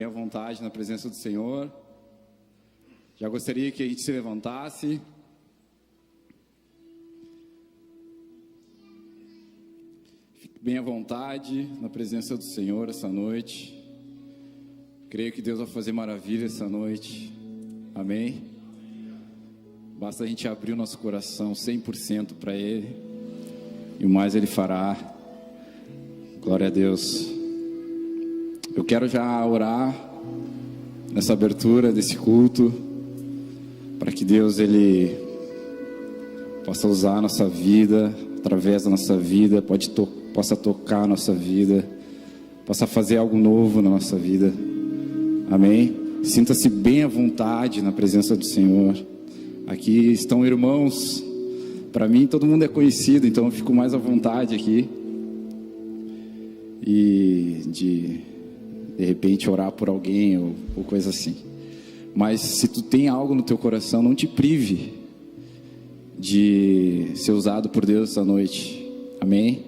à vontade na presença do Senhor. Já gostaria que a gente se levantasse. Fique bem à vontade na presença do Senhor essa noite. Creio que Deus vai fazer maravilha essa noite. Amém? Basta a gente abrir o nosso coração 100% para Ele, e o mais Ele fará. Glória a Deus. Eu quero já orar nessa abertura desse culto, para que Deus Ele possa usar a nossa vida, através da nossa vida, possa tocar a nossa vida, possa fazer algo novo na nossa vida. Amém? Sinta-se bem à vontade na presença do Senhor. Aqui estão irmãos, para mim todo mundo é conhecido, então eu fico mais à vontade aqui. E de repente orar por alguém ou coisa assim. Mas se tu tem algo no teu coração, não te prive de ser usado por Deus essa noite. Amém?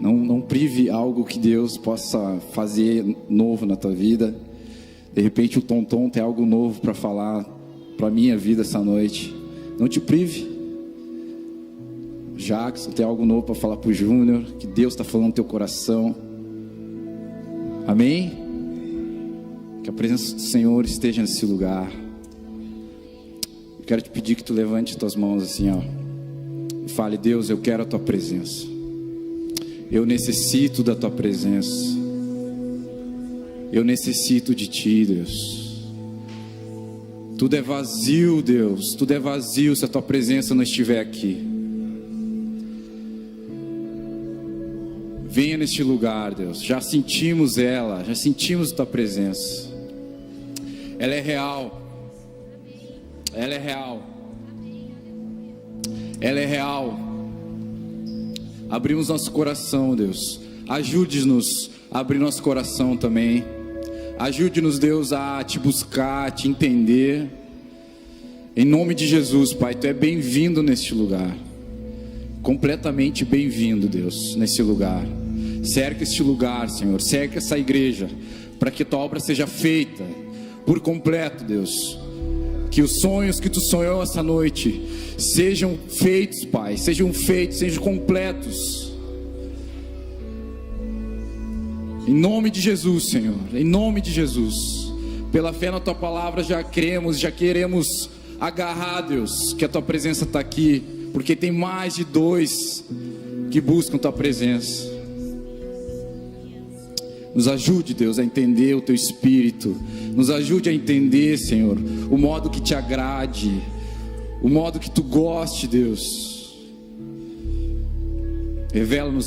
Não prive algo que Deus possa fazer novo na tua vida. De repente o Tonton tem algo novo para falar para a minha vida essa noite. Não te prive. Jackson tem algo novo para falar para o Júnior, que Deus está falando no teu coração. Amém? Que a presença do Senhor esteja nesse lugar. Eu quero te pedir que tu levante tuas mãos assim, ó, e fale: Deus, eu quero a tua presença. Eu necessito da tua presença. Eu necessito de ti, Deus. Tudo é vazio, Deus. Tudo é vazio se a tua presença não estiver aqui. Venha neste lugar, Deus. Já sentimos ela, já sentimos a tua presença. Ela é real. Ela é real. Ela é real. Abrimos nosso coração, Deus. Ajude-nos a abrir nosso coração também. Ajude-nos, Deus, a te buscar, a te entender. Em nome de Jesus, Pai, tu é bem-vindo neste lugar. Completamente bem-vindo, Deus, nesse lugar. Cerca este lugar, Senhor, cerca essa igreja, para que tua obra seja feita por completo, Deus. Que os sonhos que tu sonhou essa noite sejam feitos, Pai, sejam completos. Em nome de Jesus, Senhor, em nome de Jesus. Pela fé na tua palavra já cremos, já queremos agarrar, Deus, que a tua presença está aqui, porque tem mais de 2 que buscam tua presença. Nos ajude, Deus, a entender o teu Espírito. Nos ajude a entender, Senhor, o modo que te agrade, o modo que tu goste, Deus. Revela-nos,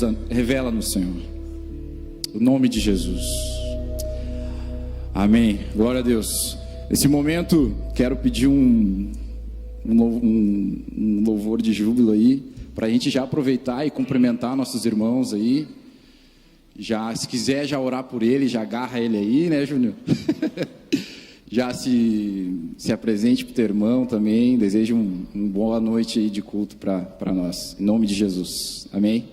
Senhor, o nome de Jesus. Amém. Glória a Deus. Nesse momento, quero pedir um louvor de júbilo aí, para a gente já aproveitar e cumprimentar nossos irmãos aí. Já, se quiser já orar por ele, já agarra ele aí, né, Júnior? Já se apresente para o teu irmão também. Desejo uma boa noite aí de culto para nós, em nome de Jesus. Amém?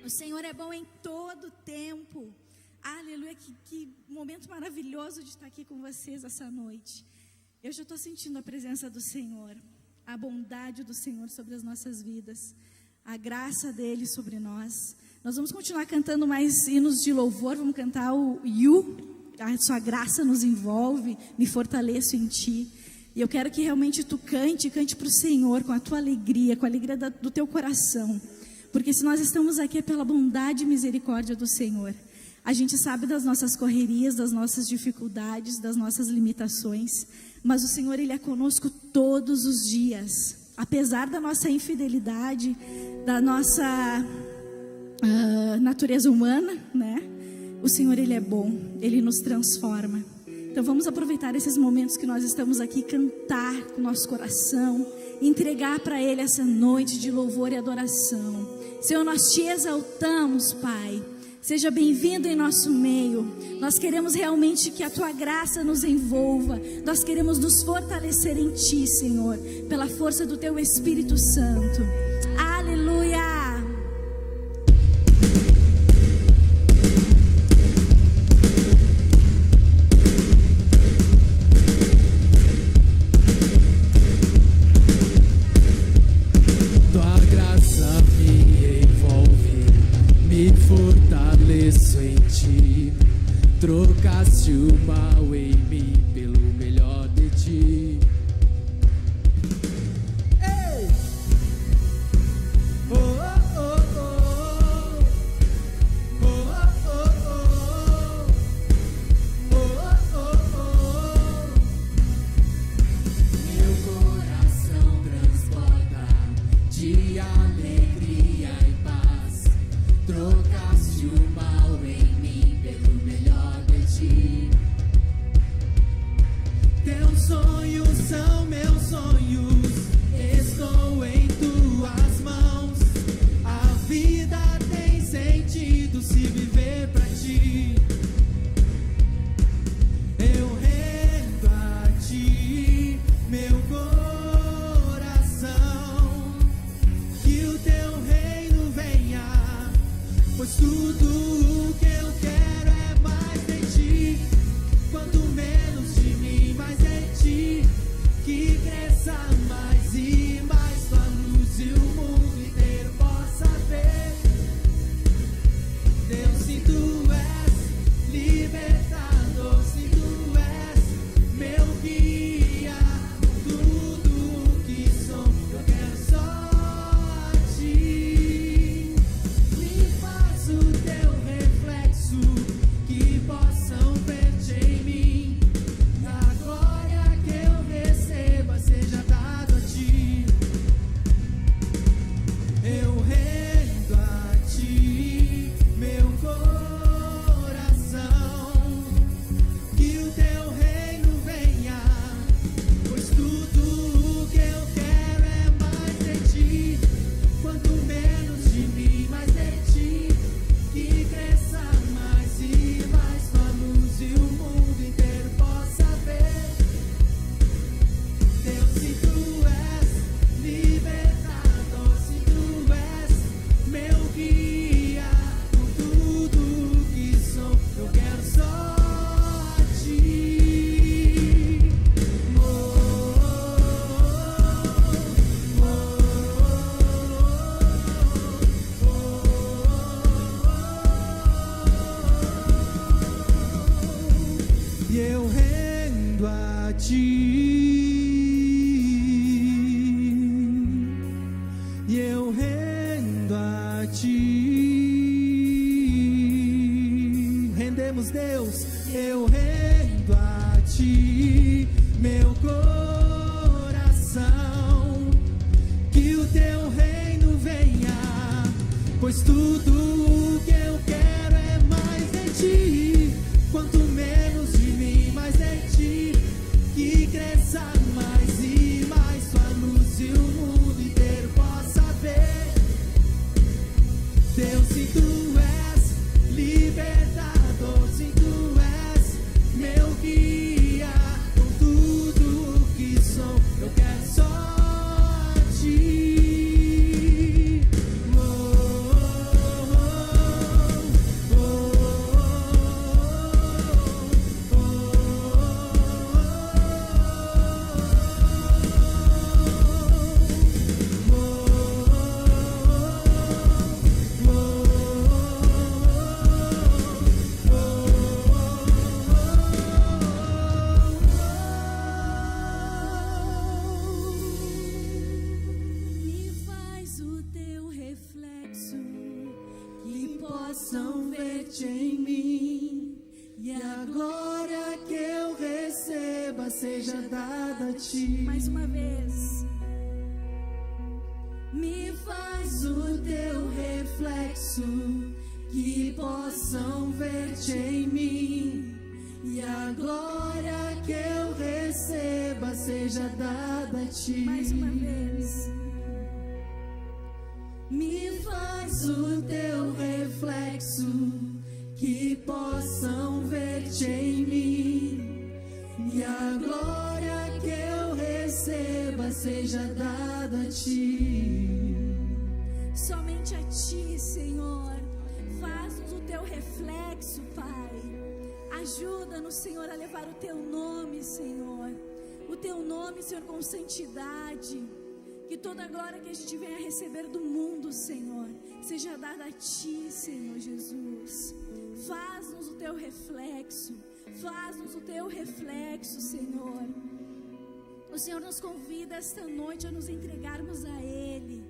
O Senhor é bom em todo tempo. Aleluia, que momento maravilhoso de estar aqui com vocês essa noite. Eu já estou sentindo a presença do Senhor, a bondade do Senhor sobre as nossas vidas, a graça dele sobre nós. Nós vamos continuar cantando mais hinos de louvor, vamos cantar o You, a sua graça nos envolve, me fortaleço em ti. E eu quero que realmente tu cante para o Senhor com a tua alegria, com a alegria do teu coração. Porque se nós estamos aqui é pela bondade e misericórdia do Senhor. A gente sabe das nossas correrias, das nossas dificuldades, das nossas limitações. Mas o Senhor, Ele é conosco todos os dias. Apesar da nossa infidelidade, da nossa natureza humana, né? O Senhor, Ele é bom, Ele nos transforma. Então vamos aproveitar esses momentos que nós estamos aqui, cantar com o nosso coração, entregar para Ele essa noite de louvor e adoração. Senhor, nós te exaltamos, Pai. Seja bem-vindo em nosso meio. Nós queremos realmente que a tua graça nos envolva. Nós queremos nos fortalecer em ti, Senhor, pela força do teu Espírito Santo. Aleluia! Fortaleço em ti, trocaste o mal em mim pelo melhor de ti. Ei! Oh, oh, oh, oh. Oh, oh, oh, oh. Oh, oh, oh. Meu coração transporta de alegria e paz. Trocaste o mal em mim pelo melhor de ti. Teus sonhos são meus sonhos, estou em tuas mãos. A vida tem sentido se viver pra ti. Eu rendo a ti meu coração, que o teu reino venha. Pois tudo o que eu quero é mais de ti. Quanto menos de mim, mais de ti. Que cresça mais e mais tua luz e o mundo inteiro possa ver. Deus, se tu és libertador, se tu és meu guia, tudo que sou, eu quero só a ti. O teu reflexo, que possam ver-te em mim. A glória que eu receba seja dado a ti. Eu rendo a ti meu coração, que o teu reino venha. Pois tudo o que eu quero é mais de ti. Quanto menos de mim, mais de ti. Que cresça mais e mais tua luz e o mundo inteiro possa ver. Deus, se tu és libertador, se tu és meu guia, por tudo que sou, eu quero só a ti. Oh, oh, oh, oh, oh. E eu rendo a ti, e eu rendo a ti. Rendemos, Deus, eu rendo a ti meu coração, que o teu reino venha. Pois tudo o que eu quero é mais de ti. Quanto menos de mim, mais de ti. Que cresça mais e mais tua luz e o mundo inteiro possa ver. Deus, se tu és libertador, se tu és meu guia, com tudo que sou, eu quero só a ti. Oh, oh, oh. possam ver-te em mim. E a glória que eu receba seja dada a ti. Mais uma vez. Me faz o teu reflexo, que possam ver-te em mim. E a glória que eu receba seja dada a ti. Mais uma vez. Me faz o teu reflexo, que possam ver-te em mim. E a glória que eu receba seja dada a ti. Somente a ti, Senhor. Faz-nos o teu reflexo, Pai. Ajuda-nos, Senhor, a levar o teu nome, Senhor. O teu nome, Senhor, com santidade. Que toda a glória que a gente venha receber do mundo, Senhor, seja dada a ti, Senhor Jesus. Faz-nos o teu reflexo. Faz-nos o teu reflexo, Senhor. O Senhor nos convida esta noite a nos entregarmos a Ele,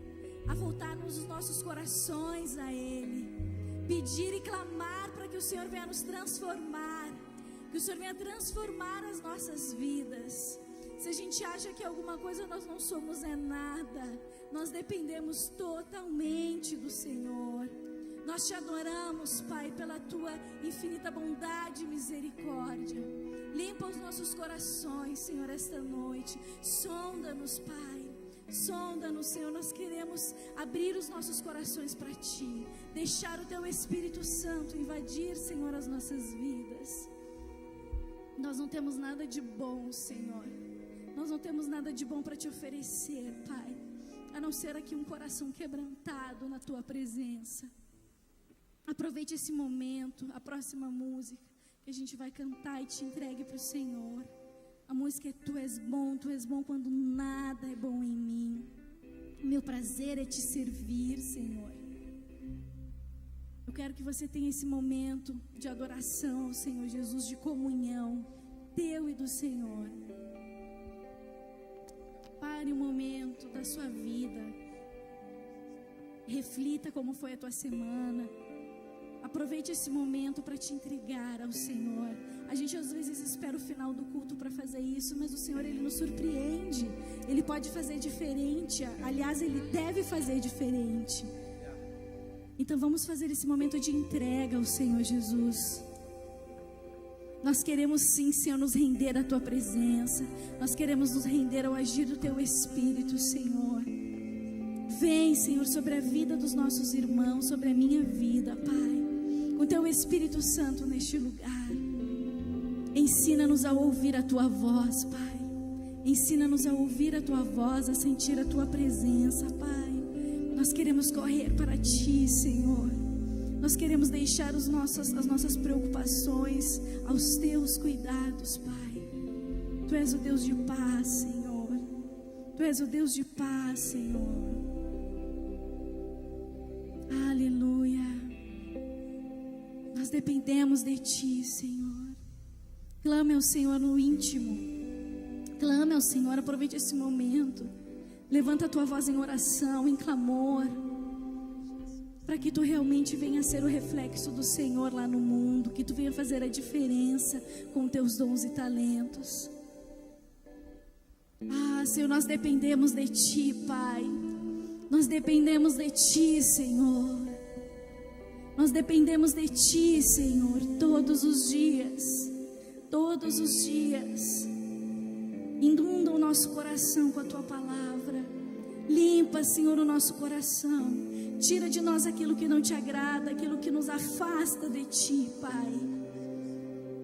a voltarmos os nossos corações a Ele, pedir e clamar para que o Senhor venha nos transformar, que o Senhor venha transformar as nossas vidas. Se a gente acha que alguma coisa nós não somos é nada, nós dependemos totalmente do Senhor. Nós te adoramos, Pai, pela tua infinita bondade e misericórdia. Limpa os nossos corações, Senhor, esta noite. Sonda-nos, Pai. Sonda-nos, Senhor. Nós queremos abrir os nossos corações para ti, deixar o teu Espírito Santo invadir, Senhor, as nossas vidas. Nós não temos nada de bom, Senhor. Nós não temos nada de bom para te oferecer, Pai, a não ser aqui um coração quebrantado na tua presença. Aproveite esse momento, a próxima música que a gente vai cantar e te entregue para o Senhor. A música é Tu és bom quando nada é bom em mim. Meu prazer é te servir, Senhor. Eu quero que você tenha esse momento de adoração ao Senhor Jesus, de comunhão teu e do Senhor. Pare um momento da sua vida. Reflita como foi a tua semana. Aproveite esse momento para te entregar ao Senhor. A gente às vezes espera o final do culto para fazer isso, mas o Senhor, Ele nos surpreende. Ele pode fazer diferente. Aliás, Ele deve fazer diferente. Então vamos fazer esse momento de entrega ao Senhor Jesus. Nós queremos sim, Senhor, nos render à Tua presença. Nós queremos nos render ao agir do Teu Espírito, Senhor. Vem, Senhor, sobre a vida dos nossos irmãos, sobre a minha vida, Pai. Com Teu Espírito Santo neste lugar. Ensina-nos a ouvir a Tua voz, Pai. Ensina-nos a ouvir a Tua voz, a sentir a Tua presença, Pai. Nós queremos correr para Ti, Senhor. Nós queremos deixar as nossas preocupações aos Teus cuidados, Pai. Tu és o Deus de paz, Senhor. Tu és o Deus de paz, Senhor. Aleluia. Nós dependemos de Ti, Senhor. Clame ao Senhor no íntimo. Clame ao Senhor, aproveite esse momento. Levanta a tua voz em oração, em clamor, para que tu realmente venha ser o reflexo do Senhor lá no mundo, que tu venha fazer a diferença com teus dons e talentos. Senhor, nós dependemos de Ti, Pai. Nós dependemos de Ti, Senhor. Nós dependemos de Ti, Senhor, todos os dias. Todos os dias. Inunda o nosso coração com a Tua palavra. Limpa, Senhor, o nosso coração. Tira de nós aquilo que não Te agrada, aquilo que nos afasta de Ti, Pai.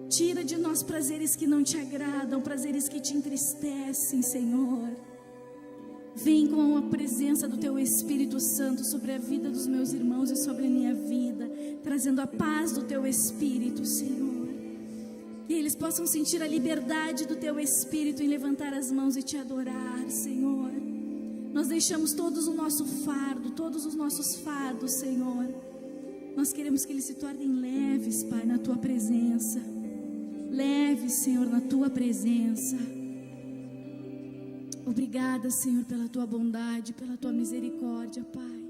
Tira de nós prazeres que não Te agradam, prazeres que Te entristecem, Senhor. Vem com a presença do Teu Espírito Santo sobre a vida dos meus irmãos e sobre a minha vida, trazendo a paz do Teu Espírito, Senhor. Que eles possam sentir a liberdade do Teu Espírito em levantar as mãos e Te adorar, Senhor. Nós deixamos todos o nosso fardo, todos os nossos fardos, Senhor. Nós queremos que eles se tornem leves, Pai, na Tua presença. Leves, Senhor, na Tua presença. Obrigada, Senhor, pela Tua bondade, pela Tua misericórdia, Pai.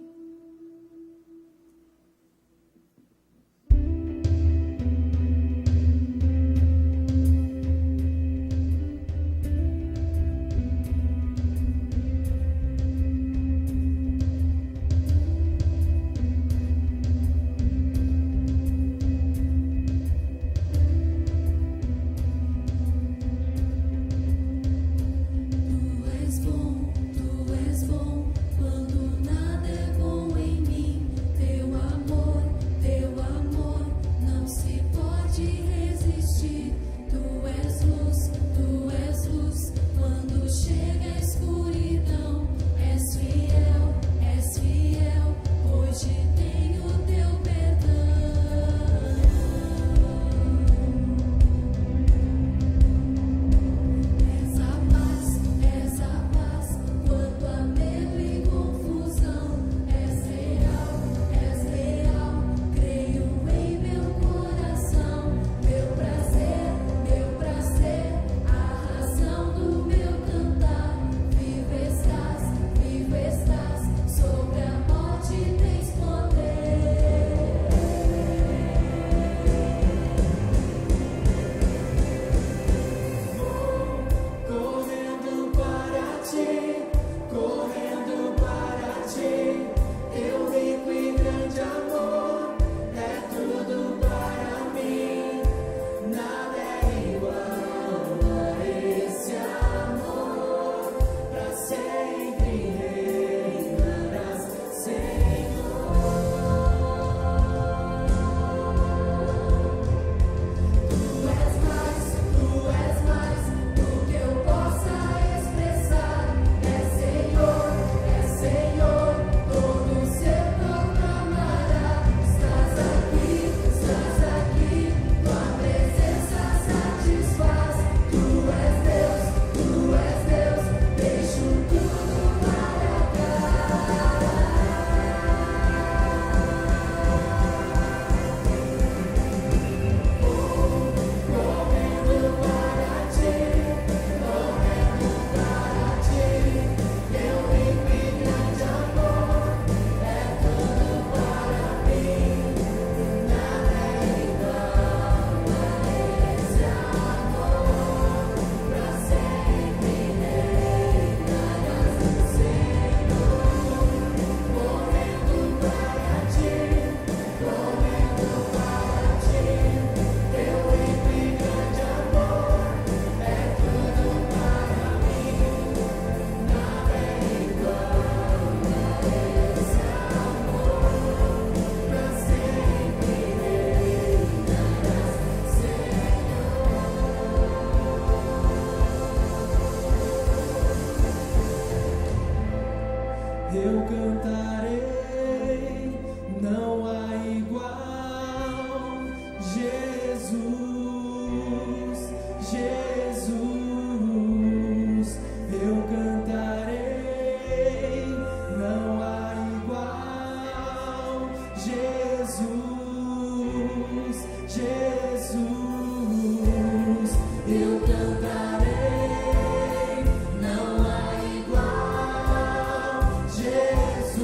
eu cantarei, não há igual. Jesus,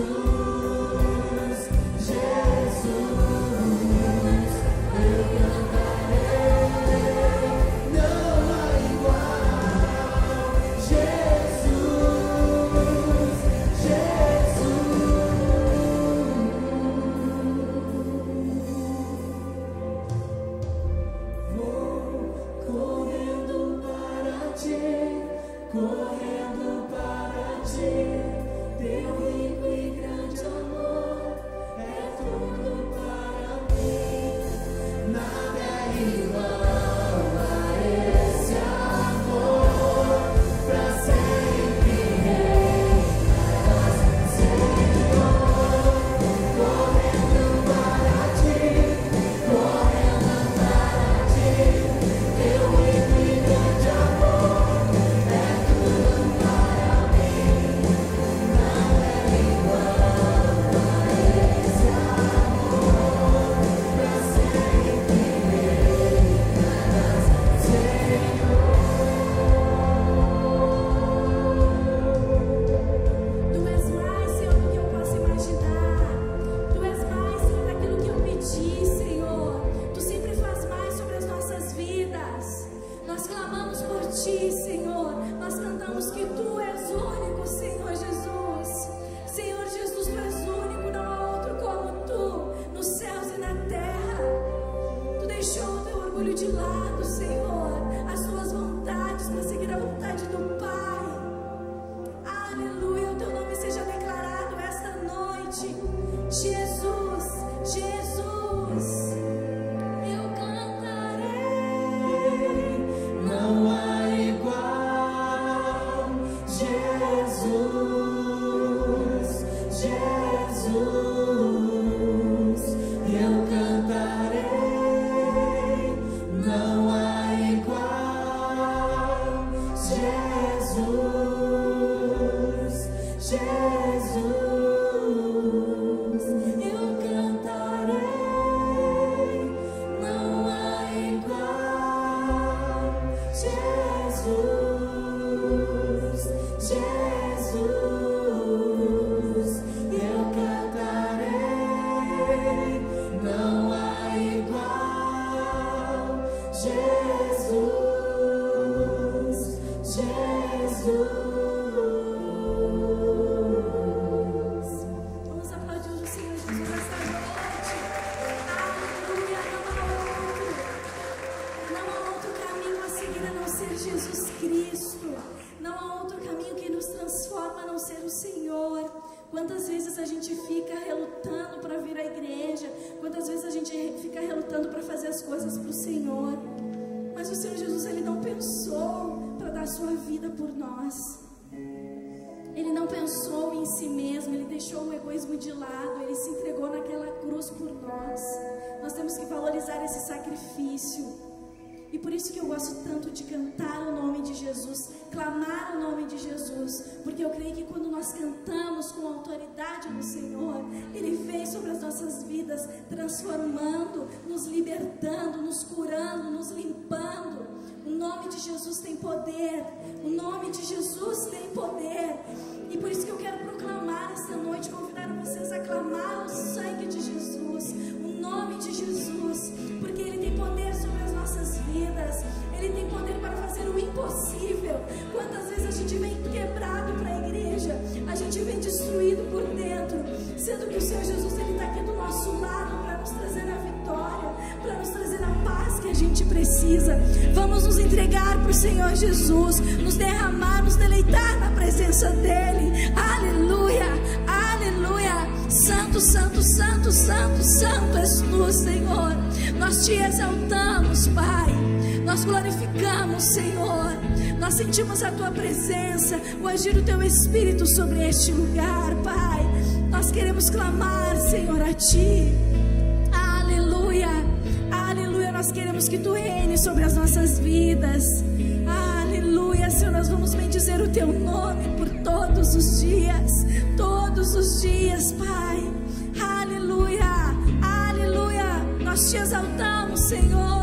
Jesus, eu cantarei, não há igual. Jesus, correndo para ti, teu rico e grande amor é tudo para mim. Nada é igual a esse amor, pra sempre reinarás, Senhor. Correndo para ti, teu rico e grande amor. De lado, Senhor, as tuas vontades para seguir a vontade do Pai. Aleluia, o teu nome seja declarado esta noite. Jesus, Jesus, eu cantarei, não há igual. Jesus, Jesus, eu cantarei. Não há igual, Jesus, Jesus, eu cantarei. Não há igual, Jesus, Jesus, eu cantarei. Não há igual. Jesus, Jesus. Vamos aplaudir o Senhor Jesus esta noite. Aleluia, não há outro caminho a seguir a não ser Jesus Cristo. Não há outro caminho que nos transforma a não ser o Senhor. Quantas vezes a gente fica relutando para vir à igreja, quantas vezes a gente fica relutando para fazer as coisas para o Senhor, mas o Senhor Jesus, Ele não pensou para dar sua vida por nós. Ele não pensou em si mesmo, Ele deixou o egoísmo de lado, Ele se entregou naquela cruz por nós. Nós temos que valorizar esse sacrifício. E por isso que eu gosto tanto de cantar o nome de Jesus, clamar o nome de Jesus, porque eu creio que quando nós cantamos com a autoridade do Senhor, Ele vem sobre as nossas vidas, transformando, nos libertando, nos curando, nos limpando. O nome de Jesus tem poder, o nome de Jesus tem poder. E por isso que eu quero proclamar esta noite, convidar vocês a clamar o sangue de Jesus, o nome de Jesus, porque Ele tem poder sobre as nossas vidas. Ele tem poder para fazer o impossível. Quantas vezes a gente vem quebrado para a igreja, a gente vem destruído por dentro, sendo que o Senhor Jesus, Ele está aqui do nosso lado para nos trazer a vitória, para nos trazer a paz que a gente precisa. Vamos nos entregar para o Senhor Jesus, nos derramar, nos deleitar na presença dEle. Aleluia, aleluia. Santo, santo, santo, santo, santo és tu, Senhor. Nós te exaltamos, Pai. Nós glorificamos, Senhor. Nós sentimos a tua presença, o agir do teu Espírito sobre este lugar, Pai. Nós queremos clamar, Senhor, a ti. Aleluia, aleluia. Nós queremos que tu reines sobre as nossas vidas. Aleluia, Senhor. Nós vamos bendizer o teu nome por todos os dias, Pai. Aleluia, aleluia. Nós te exaltamos, Senhor.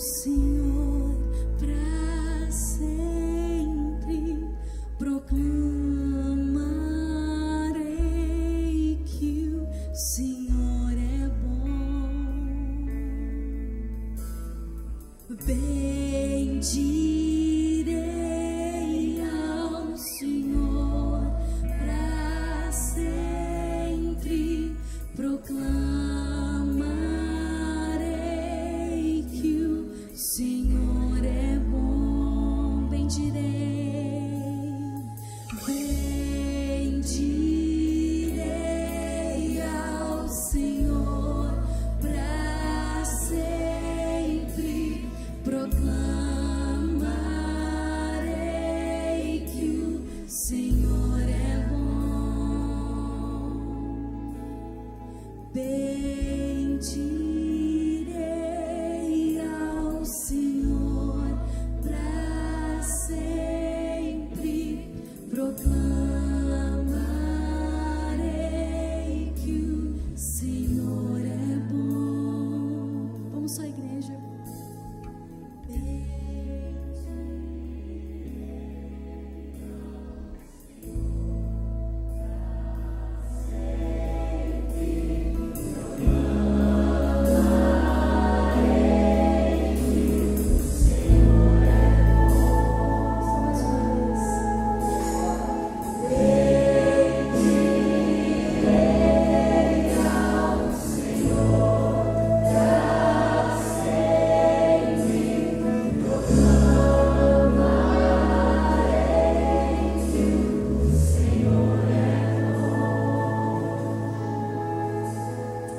Senhor, pra sempre. Bendirei ao Senhor para sempre, proclamarei que o Senhor é bom. Bendirei ao Senhor para sempre, proclamarei que o Senhor é bom. Bendirei ao Senhor para sempre, proclamarei que o Senhor é bom. Vamos só, igreja.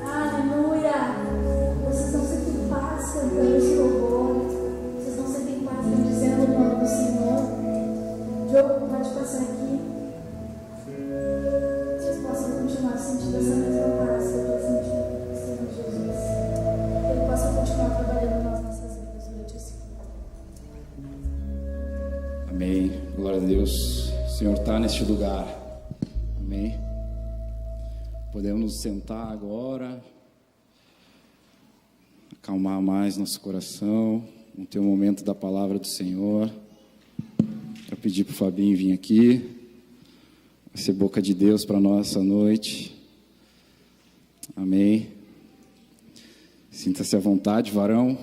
Aleluia! Vocês não sentem paz cantando esse louvor. Vocês não sentem paz bendizendo o nome do Senhor. Diogo, pode passar aqui. Vocês possam continuar sentindo essa mesma paz que eu estou sentindo no Senhor Jesus. Que Ele possa continuar trabalhando nas nossas vidas durante esse culto. Amém. Glória a Deus. O Senhor está neste lugar. Amém. Podemos nos sentar agora, acalmar mais nosso coração, vamos ter um momento da palavra do Senhor. Quero pedir para o Fabinho vir aqui, vai ser boca de Deus para nós essa noite. Amém. Sinta-se à vontade, varão.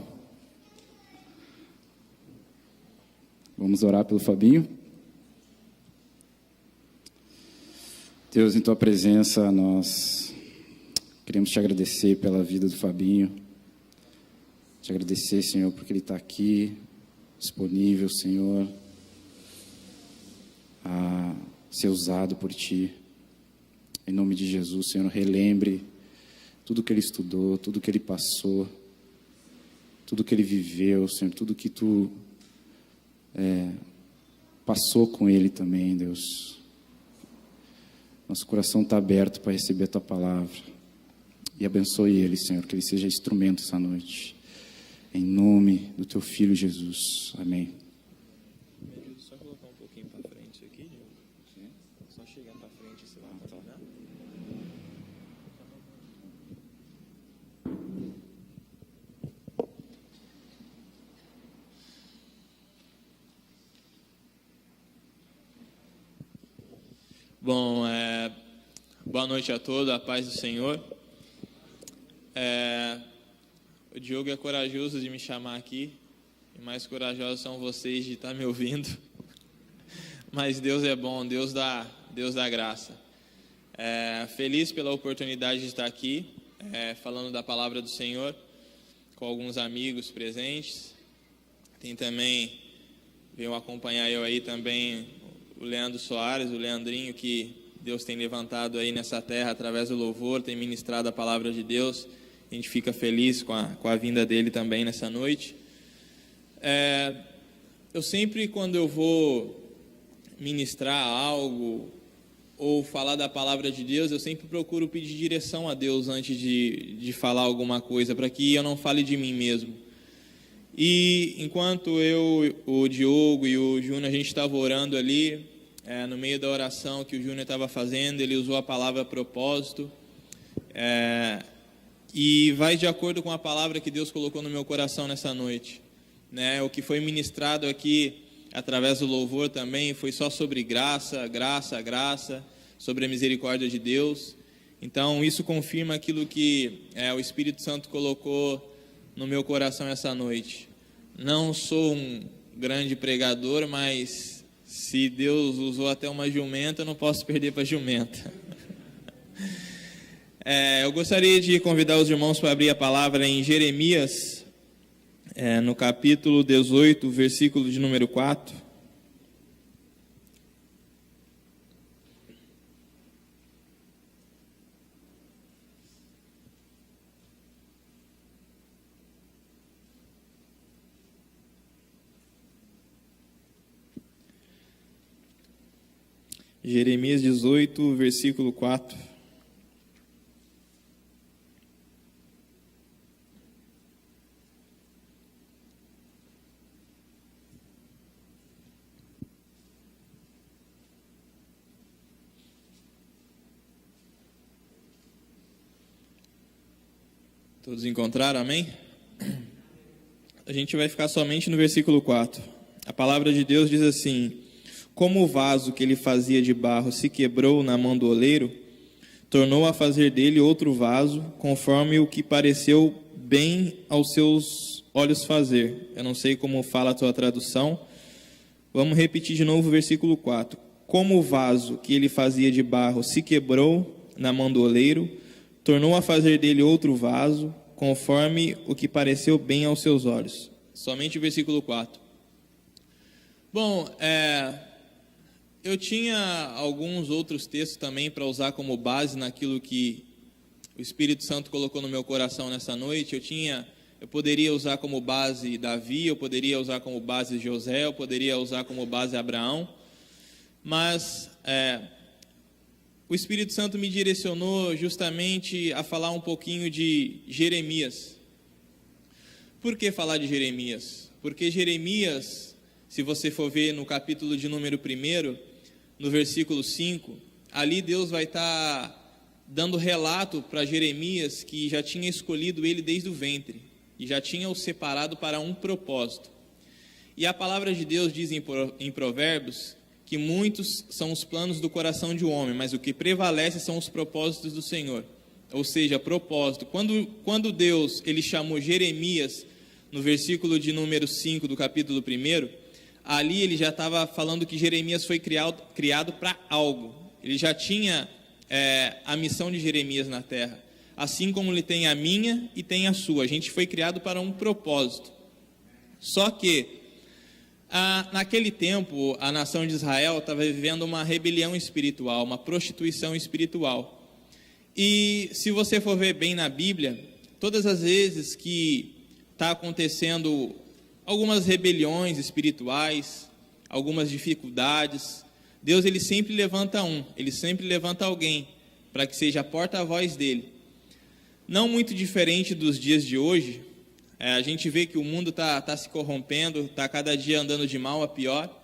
Vamos orar pelo Fabinho. Deus, em Tua presença, nós queremos Te agradecer pela vida do Fabinho. Te agradecer, Senhor, porque ele está aqui, disponível, Senhor, a ser usado por Ti. Em nome de Jesus, Senhor, relembre tudo que ele estudou, tudo que ele passou, tudo que ele viveu, Senhor, tudo que Tu passou com ele também, Deus. Nosso coração está aberto para receber a Tua palavra. E abençoe ele, Senhor, que ele seja instrumento essa noite. Em nome do Teu Filho Jesus. Amém. Só colocar um pouquinho para frente aqui, Diogo. Sim. Só chegar para frente e você vai trabalhar. Bom, boa noite a todos, a paz do Senhor. O Diogo é corajoso de me chamar aqui, e mais corajosos são vocês de estar me ouvindo. Mas Deus é bom, Deus dá graça. Feliz pela oportunidade de estar aqui, falando da palavra do Senhor, com alguns amigos presentes. Tem também, veio acompanhar eu aí também, o Leandro Soares, o Leandrinho, que Deus tem levantado aí nessa terra através do louvor, tem ministrado a palavra de Deus. A gente fica feliz com a vinda dele também nessa noite. Eu sempre, quando eu vou ministrar algo ou falar da palavra de Deus, eu sempre procuro pedir direção a Deus antes de falar alguma coisa, para que eu não fale de mim mesmo. E enquanto eu, o Diogo e o Júnior, a gente estava orando ali, no meio da oração que o Júnior estava fazendo, ele usou a palavra propósito, e vai de acordo com a palavra que Deus colocou no meu coração nessa noite. O que foi ministrado aqui, através do louvor também, foi só sobre graça, sobre a misericórdia de Deus. Então, isso confirma aquilo que o Espírito Santo colocou no meu coração essa noite. não sou um grande pregador, mas se Deus usou até uma jumenta, eu não posso perder para jumenta. Eu gostaria de convidar os irmãos para abrir a palavra em Jeremias, no capítulo 18, versículo de número 4. Jeremias 18, versículo 4. Todos encontraram, amém? A gente vai ficar somente no versículo 4. A palavra de Deus diz assim: como o vaso que ele fazia de barro se quebrou na mão do oleiro, tornou a fazer dele outro vaso, conforme o que pareceu bem aos seus olhos fazer. Eu não sei como fala a tua tradução. Vamos repetir de novo o versículo 4. Como o vaso que ele fazia de barro se quebrou na mão do oleiro, tornou a fazer dele outro vaso, conforme o que pareceu bem aos seus olhos. Somente o versículo 4. Bom, eu tinha alguns outros textos também para usar como base naquilo que o Espírito Santo colocou no meu coração nessa noite. Eu poderia usar como base Davi, eu poderia usar como base José, eu poderia usar como base Abraão, mas o Espírito Santo me direcionou justamente a falar um pouquinho de Jeremias. Por que falar de Jeremias? Porque Jeremias, se você for ver no capítulo de número 1, no versículo 5, ali Deus vai estar dando relato para Jeremias que já tinha escolhido ele desde o ventre e já tinha o separado para um propósito. E a palavra de Deus diz em Provérbios que muitos são os planos do coração de um homem, mas o que prevalece são os propósitos do Senhor. Ou seja, propósito. Quando Deus ele chamou Jeremias, no versículo de número 5 do capítulo 1, ali ele já estava falando que Jeremias foi criado para algo. Ele já tinha a missão de Jeremias na terra. Assim como ele tem a minha e tem a sua. A gente foi criado para um propósito. Só que, naquele tempo, a nação de Israel estava vivendo uma rebelião espiritual, uma prostituição espiritual. E se você for ver bem na Bíblia, todas as vezes que está acontecendo algumas rebeliões espirituais, algumas dificuldades, Deus ele sempre levanta ele sempre levanta alguém para que seja porta-voz dele. Não muito diferente dos dias de hoje, a gente vê que o mundo está se corrompendo, está cada dia andando de mal a pior,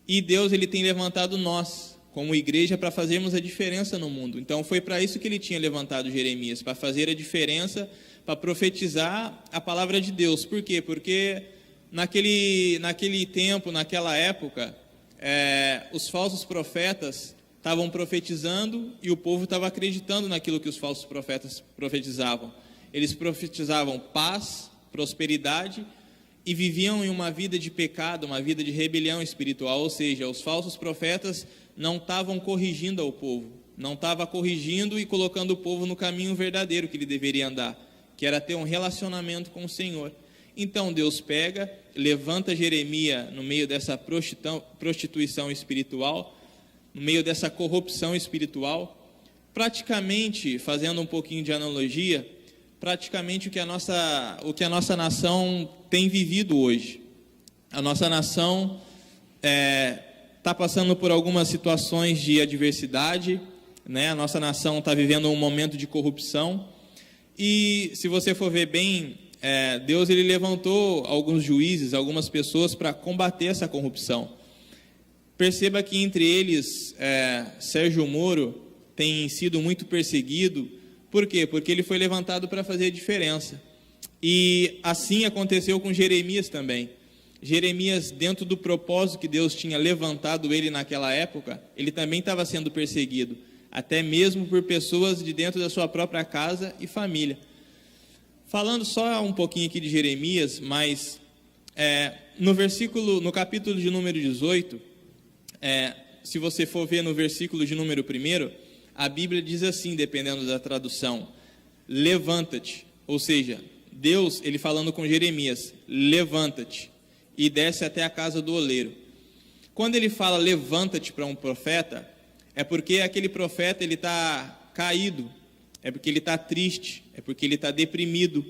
e Deus ele tem levantado nós, como igreja, para fazermos a diferença no mundo. Então foi para isso que ele tinha levantado Jeremias, para fazer a diferença, para profetizar a palavra de Deus. Por quê? Porque naquele tempo, naquela época, os falsos profetas estavam profetizando e o povo estava acreditando naquilo que os falsos profetas profetizavam. Eles profetizavam paz, prosperidade e viviam em uma vida de pecado, uma vida de rebelião espiritual. Ou seja, os falsos profetas não estavam corrigindo ao povo, não estavam corrigindo e colocando o povo no caminho verdadeiro que ele deveria andar, que era ter um relacionamento com o Senhor. Então Deus pega, levanta Jeremias no meio dessa prostituição espiritual, no meio dessa corrupção espiritual, praticamente, fazendo um pouquinho de analogia, praticamente o que a nossa nação tem vivido hoje. A nossa nação está passando por algumas situações de adversidade, né? A nossa nação está vivendo um momento de corrupção, e se você for ver bem, Deus ele levantou alguns juízes, algumas pessoas para combater essa corrupção. Perceba que entre eles, Sérgio Moro tem sido muito perseguido. Por quê? Porque ele foi levantado para fazer a diferença. E assim aconteceu com Jeremias também. Jeremias, dentro do propósito que Deus tinha levantado ele naquela época, ele também estava sendo perseguido, até mesmo por pessoas de dentro da sua própria casa e família. Falando só um pouquinho aqui de Jeremias, mas no capítulo de número 18, se você for ver no versículo de número 1, a Bíblia diz assim, dependendo da tradução: levanta-te. Ou seja, Deus, ele falando com Jeremias, levanta-te e desce até a casa do oleiro. Quando ele fala levanta-te para um profeta, é porque aquele profeta ele está caído, é porque ele está triste, é porque ele está deprimido,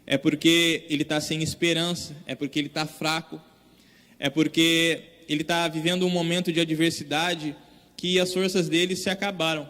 é porque ele está sem esperança, é porque ele está fraco, é porque ele está vivendo um momento de adversidade que as forças dele se acabaram.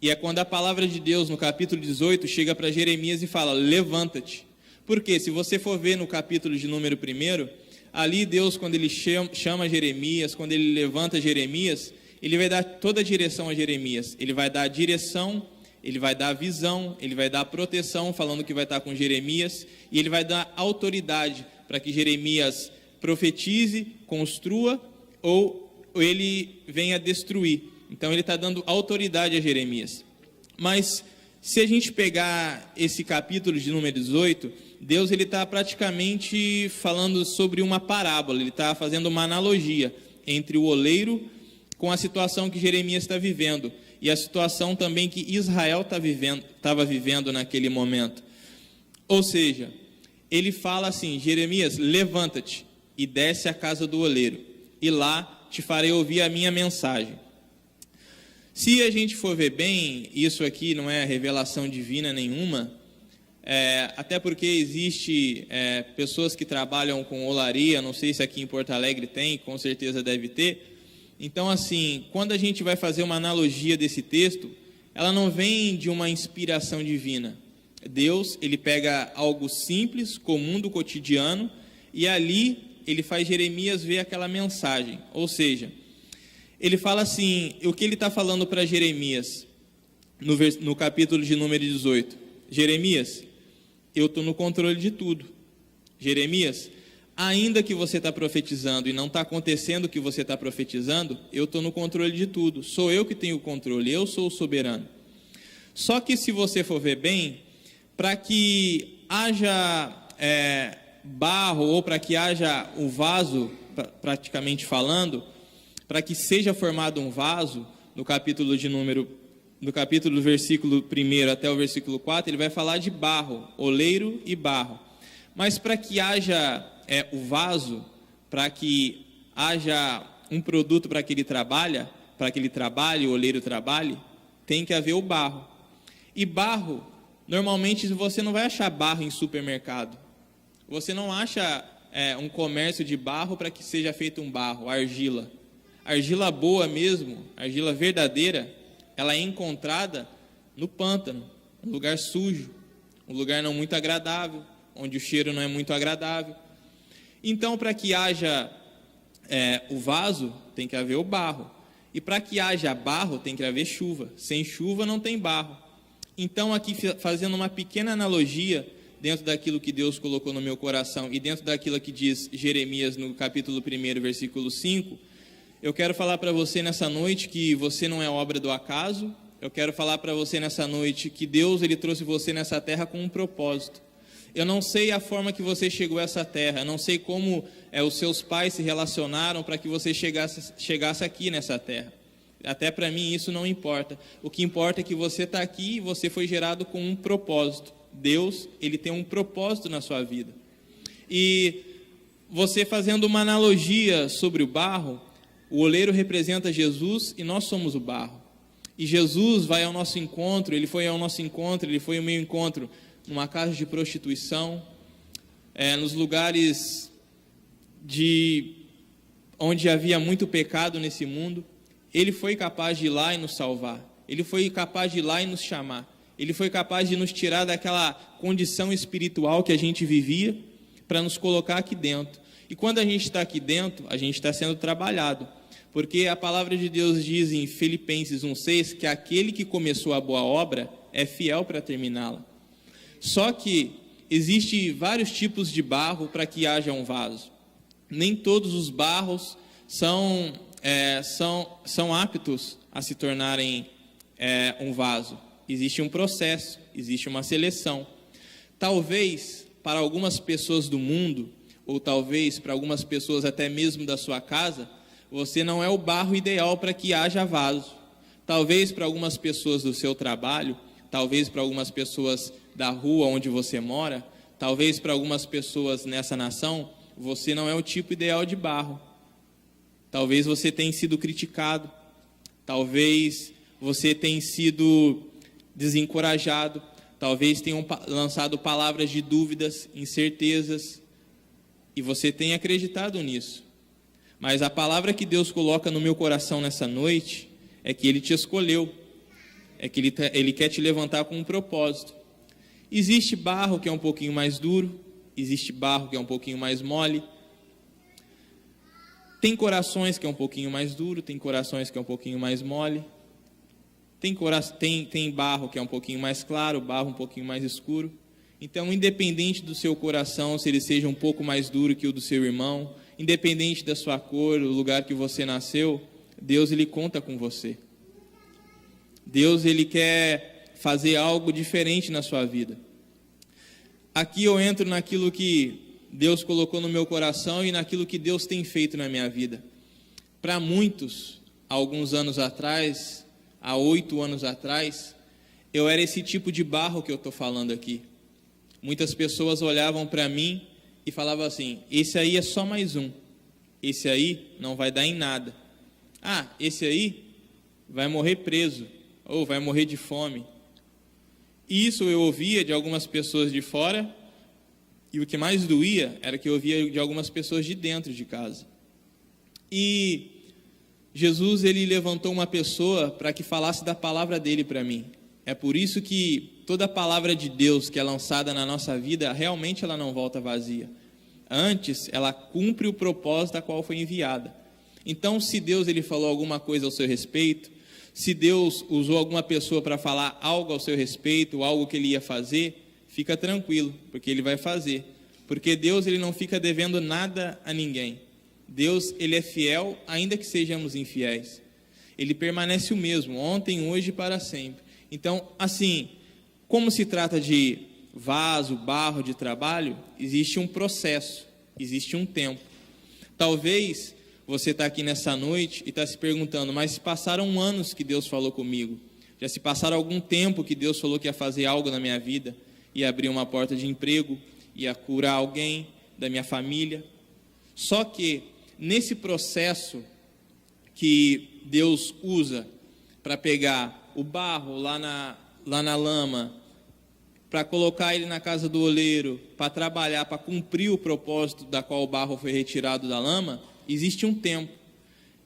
E é quando a palavra de Deus, no capítulo 18, chega para Jeremias e fala, levanta-te. Porque se você for ver no capítulo de número 1, ali Deus, quando ele chama Jeremias, quando ele levanta Jeremias, ele vai dar toda a direção a Jeremias. Ele vai dar a direção, ele vai dar a visão, ele vai dar a proteção, falando que vai estar com Jeremias, e ele vai dar autoridade para que Jeremias profetize, construa, ou ele venha destruir. Então ele está dando autoridade a Jeremias. Mas se a gente pegar esse capítulo de número 18, Deus está praticamente falando sobre uma parábola, ele está fazendo uma analogia entre o oleiro com a situação que Jeremias está vivendo, e a situação também que Israel estava vivendo naquele momento. Ou seja, ele fala assim, Jeremias, levanta-te e desce à casa do oleiro, e lá te farei ouvir a minha mensagem. Se a gente for ver bem, isso aqui não é revelação divina nenhuma, até porque existe pessoas que trabalham com olaria, não sei se aqui em Porto Alegre tem, com certeza deve ter. Então, assim, quando a gente vai fazer uma analogia desse texto, ela não vem de uma inspiração divina. Deus, ele pega algo simples, comum do cotidiano, e ali ele faz Jeremias ver aquela mensagem. Ou seja, ele fala assim, o que ele está falando para Jeremias, no capítulo de número 18. Jeremias, eu estou no controle de tudo. Jeremias, ainda que você está profetizando e não está acontecendo o que você está profetizando, eu estou no controle de tudo. Sou eu que tenho o controle, eu sou o soberano. Só que se você for ver bem, para que haja barro ou para que haja um vaso, praticamente falando, para que seja formado um vaso, no capítulo do versículo 1 até o versículo 4, ele vai falar de barro, oleiro e barro. Mas para que haja o vaso, para que haja um produto para que ele trabalhe, o oleiro trabalhe, tem que haver o barro. E barro, normalmente você não vai achar barro em supermercado. Você não acha um comércio de barro para que seja feito um barro, argila. Argila boa mesmo, argila verdadeira, ela é encontrada no pântano, um lugar sujo, um lugar não muito agradável, onde o cheiro não é muito agradável. Então, para que haja o vaso, tem que haver o barro. E para que haja barro, tem que haver chuva. Sem chuva não tem barro. Então, aqui fazendo uma pequena analogia, dentro daquilo que Deus colocou no meu coração, e dentro daquilo que diz Jeremias no capítulo 1, versículo 5, eu quero falar para você nessa noite que você não é obra do acaso. Eu quero falar para você nessa noite que Deus, ele trouxe você nessa terra com um propósito. Eu não sei a forma que você chegou a essa terra, eu não sei como os seus pais se relacionaram para que você chegasse aqui nessa terra. Até para mim isso não importa. O que importa é que você está aqui e você foi gerado com um propósito. Deus, ele tem um propósito na sua vida. E você fazendo uma analogia sobre o barro, o oleiro representa Jesus e nós somos o barro. E Jesus vai ao nosso encontro, ele foi ao nosso encontro, ele foi ao meu encontro numa casa de prostituição, nos lugares onde havia muito pecado nesse mundo. Ele foi capaz de ir lá e nos salvar. Ele foi capaz de ir lá e nos chamar. Ele foi capaz de nos tirar daquela condição espiritual que a gente vivia para nos colocar aqui dentro. E quando a gente está aqui dentro, a gente está sendo trabalhado. Porque a palavra de Deus diz em Filipenses 1,6 que aquele que começou a boa obra é fiel para terminá-la. Só que existem vários tipos de barro para que haja um vaso. Nem todos os barros são aptos a se tornarem um vaso. Existe um processo, existe uma seleção. Talvez, para algumas pessoas do mundo, ou talvez para algumas pessoas até mesmo da sua casa, você não é o barro ideal para que haja vaso. Talvez para algumas pessoas do seu trabalho, talvez para algumas pessoas da rua onde você mora, talvez para algumas pessoas nessa nação, você não é o tipo ideal de barro. Talvez você tenha sido criticado, talvez você tenha sido desencorajado, talvez tenham lançado palavras de dúvidas, incertezas, e você tenha acreditado nisso. Mas a palavra que Deus coloca no meu coração nessa noite é que Ele te escolheu, é que Ele quer te levantar com um propósito. Existe barro que é um pouquinho mais duro, existe barro que é um pouquinho mais mole, tem corações que é um pouquinho mais duro, tem corações que é um pouquinho mais mole, tem barro que é um pouquinho mais claro, barro um pouquinho mais escuro. Então, independente do seu coração, se ele seja um pouco mais duro que o do seu irmão, independente da sua cor, do lugar que você nasceu, Deus, Ele conta com você. Deus, Ele quer fazer algo diferente na sua vida. Aqui eu entro naquilo que Deus colocou no meu coração e naquilo que Deus tem feito na minha vida. Para muitos, há alguns anos atrás, há 8 anos atrás, eu era esse tipo de barro que eu estou falando aqui. Muitas pessoas olhavam para mim e falavam assim: esse aí é só mais um, esse aí não vai dar em nada. Ah, esse aí vai morrer preso, ou vai morrer de fome. Isso eu ouvia de algumas pessoas de fora, e o que mais doía era que eu ouvia de algumas pessoas de dentro de casa. E Jesus, Ele levantou uma pessoa para que falasse da palavra dEle para mim. É por isso que toda a palavra de Deus que é lançada na nossa vida, realmente ela não volta vazia. Antes, ela cumpre o propósito a qual foi enviada. Então, se Deus Ele falou alguma coisa ao seu respeito, se Deus usou alguma pessoa para falar algo ao seu respeito, algo que Ele ia fazer, fica tranquilo, porque Ele vai fazer. Porque Deus, Ele não fica devendo nada a ninguém. Deus, Ele é fiel, ainda que sejamos infiéis. Ele permanece o mesmo, ontem, hoje e para sempre. Então, assim, como se trata de vaso, barro, de trabalho, existe um processo, existe um tempo. Talvez você está aqui nessa noite e está se perguntando: mas se passaram anos que Deus falou comigo, já se passaram algum tempo que Deus falou que ia fazer algo na minha vida, ia abrir uma porta de emprego, ia curar alguém da minha família. Só que nesse processo que Deus usa para pegar o barro lá na lama, para colocar ele na casa do oleiro, para trabalhar, para cumprir o propósito da qual o barro foi retirado da lama, existe um tempo.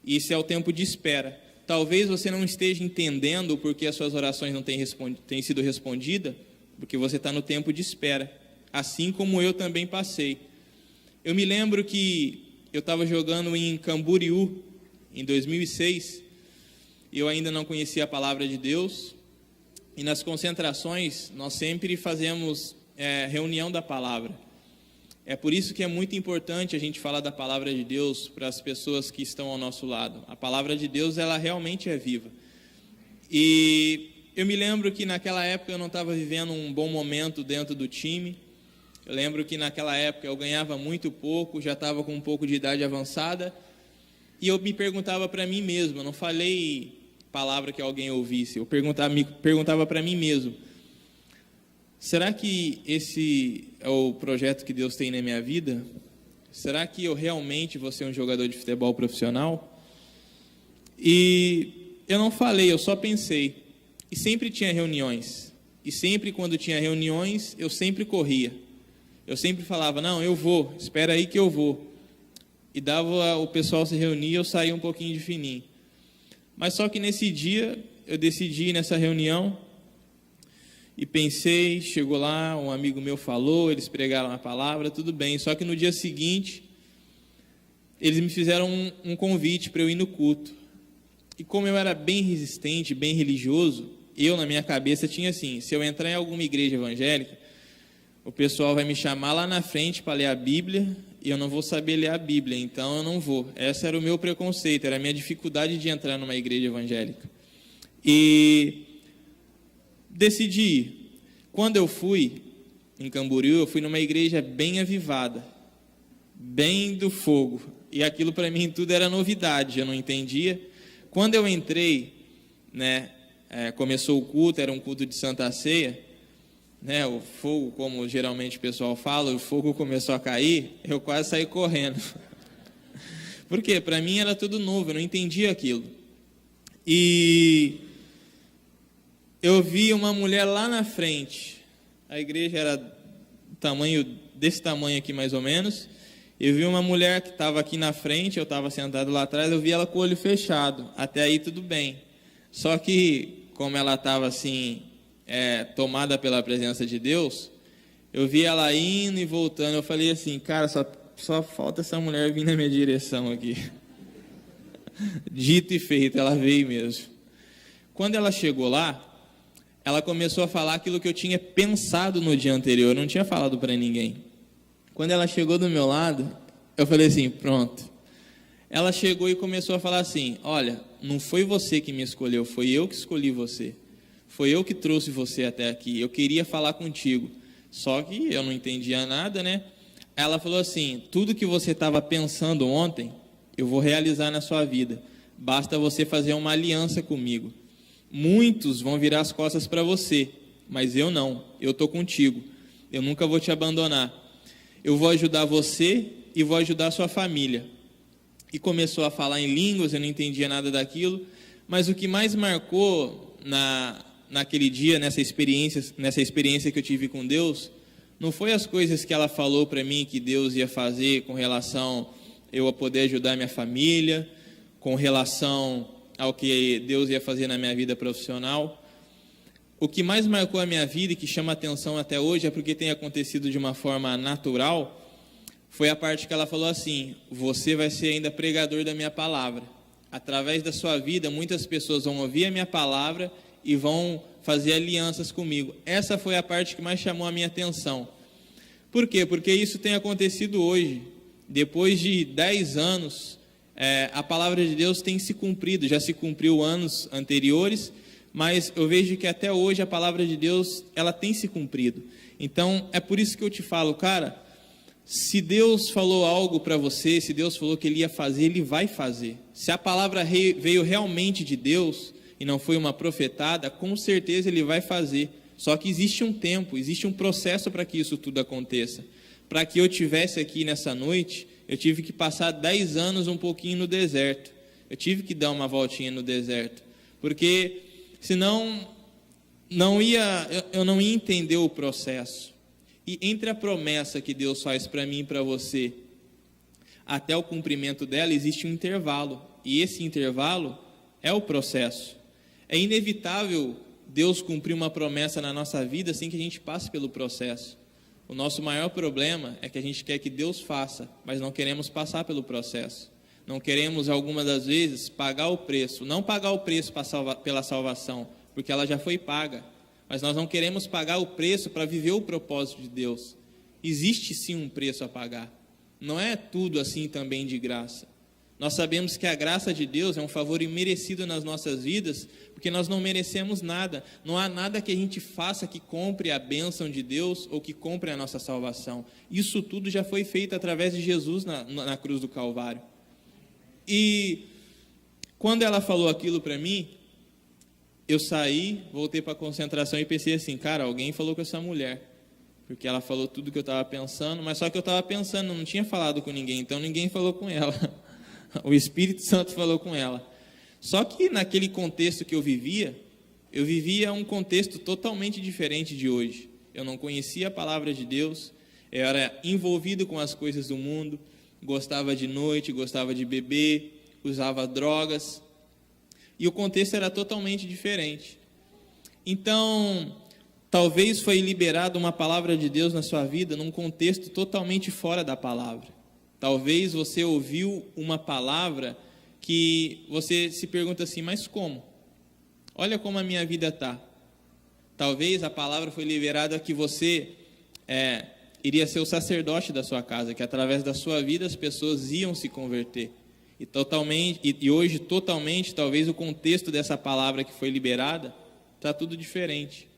E esse é o tempo de espera. Talvez você não esteja entendendo porque as suas orações não têm sido respondidas, porque você está no tempo de espera, assim como eu também passei. Eu me lembro que eu estava jogando em Camboriú, em 2006, e eu ainda não conhecia a palavra de Deus, e nas concentrações nós sempre fazemos reunião da palavra. É por isso que é muito importante a gente falar da palavra de Deus para as pessoas que estão ao nosso lado. A palavra de Deus, ela realmente é viva. E eu me lembro que naquela época eu não estava vivendo um bom momento dentro do time. Eu lembro que naquela época eu ganhava muito pouco, já estava com um pouco de idade avançada, e eu me perguntava para mim mesmo, eu não falei palavra que alguém ouvisse, eu me perguntava para mim mesmo: será que esse é o projeto que Deus tem na minha vida? Será que eu realmente vou ser um jogador de futebol profissional? E eu não falei, eu só pensei. E sempre tinha reuniões. E sempre quando tinha reuniões, eu sempre corria. Eu sempre falava: não, eu vou, espera aí que eu vou. E dava o pessoal se reunir, eu saía um pouquinho de fininho. Mas só que nesse dia, eu decidi ir nessa reunião, e pensei, chegou lá, um amigo meu falou, eles pregaram a palavra, tudo bem. Só que no dia seguinte, eles me fizeram um convite para eu ir no culto. E como eu era bem resistente, bem religioso, eu na minha cabeça tinha assim: se eu entrar em alguma igreja evangélica, o pessoal vai me chamar lá na frente para ler a Bíblia, e eu não vou saber ler a Bíblia, então eu não vou. Esse era o meu preconceito, era a minha dificuldade de entrar numa igreja evangélica. E decidi ir. Quando eu fui em Camboriú, eu fui numa igreja bem avivada. bem do fogo. E aquilo para mim tudo era novidade, eu não entendia. Quando eu entrei, né, começou o culto, era um culto de Santa Ceia, né, o fogo, como geralmente o pessoal fala, o fogo começou a cair, eu quase saí correndo. Por quê? Para mim era tudo novo, eu não entendia aquilo. E eu vi uma mulher lá na frente, a igreja era desse tamanho aqui mais ou menos. Eu vi uma mulher que estava aqui na frente, eu estava sentado lá atrás, eu vi ela com o olho fechado, até aí tudo bem. Só que, como ela estava assim, tomada pela presença de Deus, eu vi ela indo e voltando, eu falei assim, cara, só falta essa mulher vir na minha direção aqui. Dito e feito, ela veio mesmo. Quando ela chegou lá, ela começou a falar aquilo que eu tinha pensado no dia anterior, eu não tinha falado para ninguém. Quando ela chegou do meu lado, eu falei assim, pronto. Ela chegou e começou a falar assim, olha, não foi você que me escolheu, foi eu que escolhi você. Foi eu que trouxe você até aqui, eu queria falar contigo. Só que eu não entendia nada, né? Ela falou assim, tudo que você estava pensando ontem, eu vou realizar na sua vida. Basta você fazer uma aliança comigo. Muitos vão virar as costas para você, mas eu não, eu estou contigo. Eu nunca vou te abandonar. Eu vou ajudar você e vou ajudar a sua família. E começou a falar em línguas, eu não entendia nada daquilo, mas o que mais marcou naquele dia, nessa experiência que eu tive com Deus, não foi as coisas que ela falou para mim que Deus ia fazer com relação eu a poder ajudar minha família, com relação ao que Deus ia fazer na minha vida profissional. O que mais marcou a minha vida e que chama atenção até hoje é porque tem acontecido de uma forma natural, foi a parte que ela falou assim, você vai ser ainda pregador da minha palavra. Através da sua vida, muitas pessoas vão ouvir a minha palavra e vão fazer alianças comigo. Essa foi a parte que mais chamou a minha atenção. Por quê? Porque isso tem acontecido hoje. Depois de 10 anos, a palavra de Deus tem se cumprido, já se cumpriu anos anteriores, mas eu vejo que até hoje a palavra de Deus, ela tem se cumprido. Então, é por isso que eu te falo, cara, se Deus falou algo para você, se Deus falou que Ele ia fazer, Ele vai fazer. Se a palavra veio realmente de Deus e não foi uma profetada, com certeza Ele vai fazer. Só que existe um tempo, existe um processo para que isso tudo aconteça. Para que eu estivesse aqui nessa noite, eu tive que passar 10 anos um pouquinho no deserto. Eu tive que dar uma voltinha no deserto. Porque senão eu não ia entender o processo. E entre a promessa que Deus faz para mim e para você, até o cumprimento dela, existe um intervalo. E esse intervalo é o processo. É inevitável Deus cumprir uma promessa na nossa vida sem que a gente passe pelo processo. O nosso maior problema é que a gente quer que Deus faça, mas não queremos passar pelo processo. Não queremos, algumas das vezes, pagar o preço. Não pagar o preço pela salvação, porque ela já foi paga. Mas nós não queremos pagar o preço para viver o propósito de Deus. Existe sim um preço a pagar. Não é tudo assim também de graça. Nós sabemos que a graça de Deus é um favor imerecido nas nossas vidas, porque nós não merecemos nada. Não há nada que a gente faça que compre a bênção de Deus ou que compre a nossa salvação. Isso tudo já foi feito através de Jesus na cruz do Calvário. E quando ela falou aquilo para mim, eu saí, voltei para a concentração e pensei assim, cara, alguém falou com essa mulher. Porque ela falou tudo que eu estava pensando, mas só que eu estava pensando, não tinha falado com ninguém, então ninguém falou com ela. O Espírito Santo falou com ela. Só que naquele contexto que eu vivia um contexto totalmente diferente de hoje. Eu não conhecia a palavra de Deus, eu era envolvido com as coisas do mundo, gostava de noite, gostava de beber, usava drogas, e o contexto era totalmente diferente. Então, talvez foi liberada uma palavra de Deus na sua vida num contexto totalmente fora da palavra. Talvez você ouviu uma palavra que você se pergunta assim, mas como? Olha como a minha vida está. Talvez a palavra foi liberada que você iria ser o sacerdote da sua casa, que através da sua vida as pessoas iam se converter. E hoje, totalmente, talvez o contexto dessa palavra que foi liberada está tudo diferente.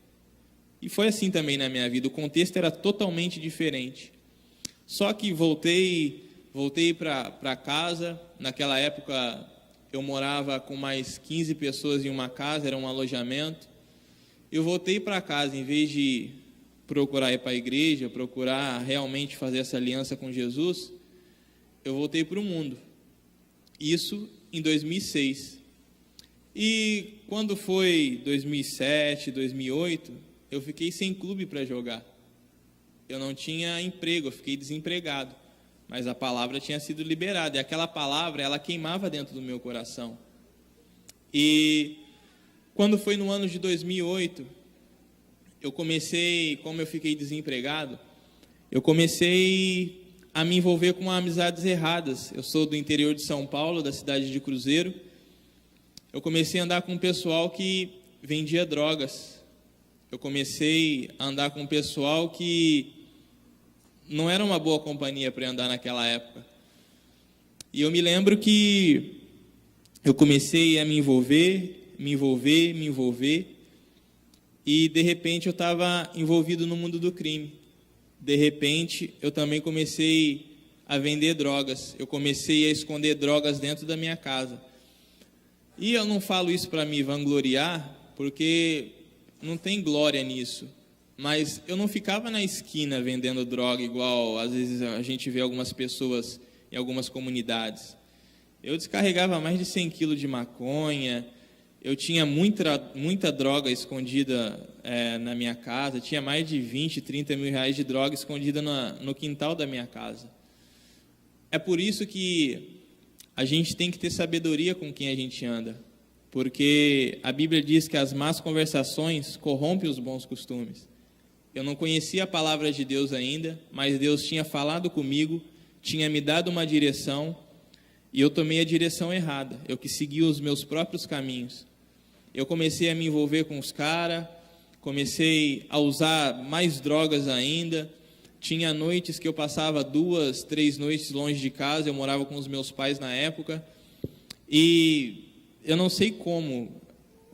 E foi assim também na minha vida, o contexto era totalmente diferente. Só que voltei voltei para casa. Naquela época eu morava com mais 15 pessoas em uma casa, era um alojamento. Eu voltei para casa, em vez de procurar ir para a igreja, procurar realmente fazer essa aliança com Jesus, eu voltei para o mundo. Isso em 2006. E quando foi 2007, 2008, eu fiquei sem clube para jogar. Eu não tinha emprego, eu fiquei desempregado. Mas a palavra tinha sido liberada. E aquela palavra, ela queimava dentro do meu coração. E quando foi no ano de 2008, eu comecei, como eu fiquei desempregado, eu comecei a me envolver com amizades erradas. Eu sou do interior de São Paulo, da cidade de Cruzeiro. Eu comecei a andar com um pessoal que vendia drogas. Eu comecei a andar com um pessoal que não era uma boa companhia para andar naquela época. E eu me lembro que eu comecei a me envolver, e de repente eu estava envolvido no mundo do crime. De repente eu também comecei a vender drogas. Eu comecei a esconder drogas dentro da minha casa. E eu não falo isso para me vangloriar, porque não tem glória nisso. Mas eu não ficava na esquina vendendo droga, igual às vezes a gente vê algumas pessoas em algumas comunidades. Eu descarregava mais de 100 quilos de maconha, eu tinha muita droga escondida na minha casa, tinha mais de 20, 30 mil reais de droga escondida no quintal da minha casa. É por isso que a gente tem que ter sabedoria com quem a gente anda, porque a Bíblia diz que as más conversações corrompem os bons costumes. Eu não conhecia a palavra de Deus ainda, mas Deus tinha falado comigo, tinha me dado uma direção, e eu tomei a direção errada. Eu que segui os meus próprios caminhos. Eu comecei a me envolver com os caras, comecei a usar mais drogas ainda. Tinha noites que eu passava 2, 3 noites longe de casa, eu morava com os meus pais na época, e eu não sei como,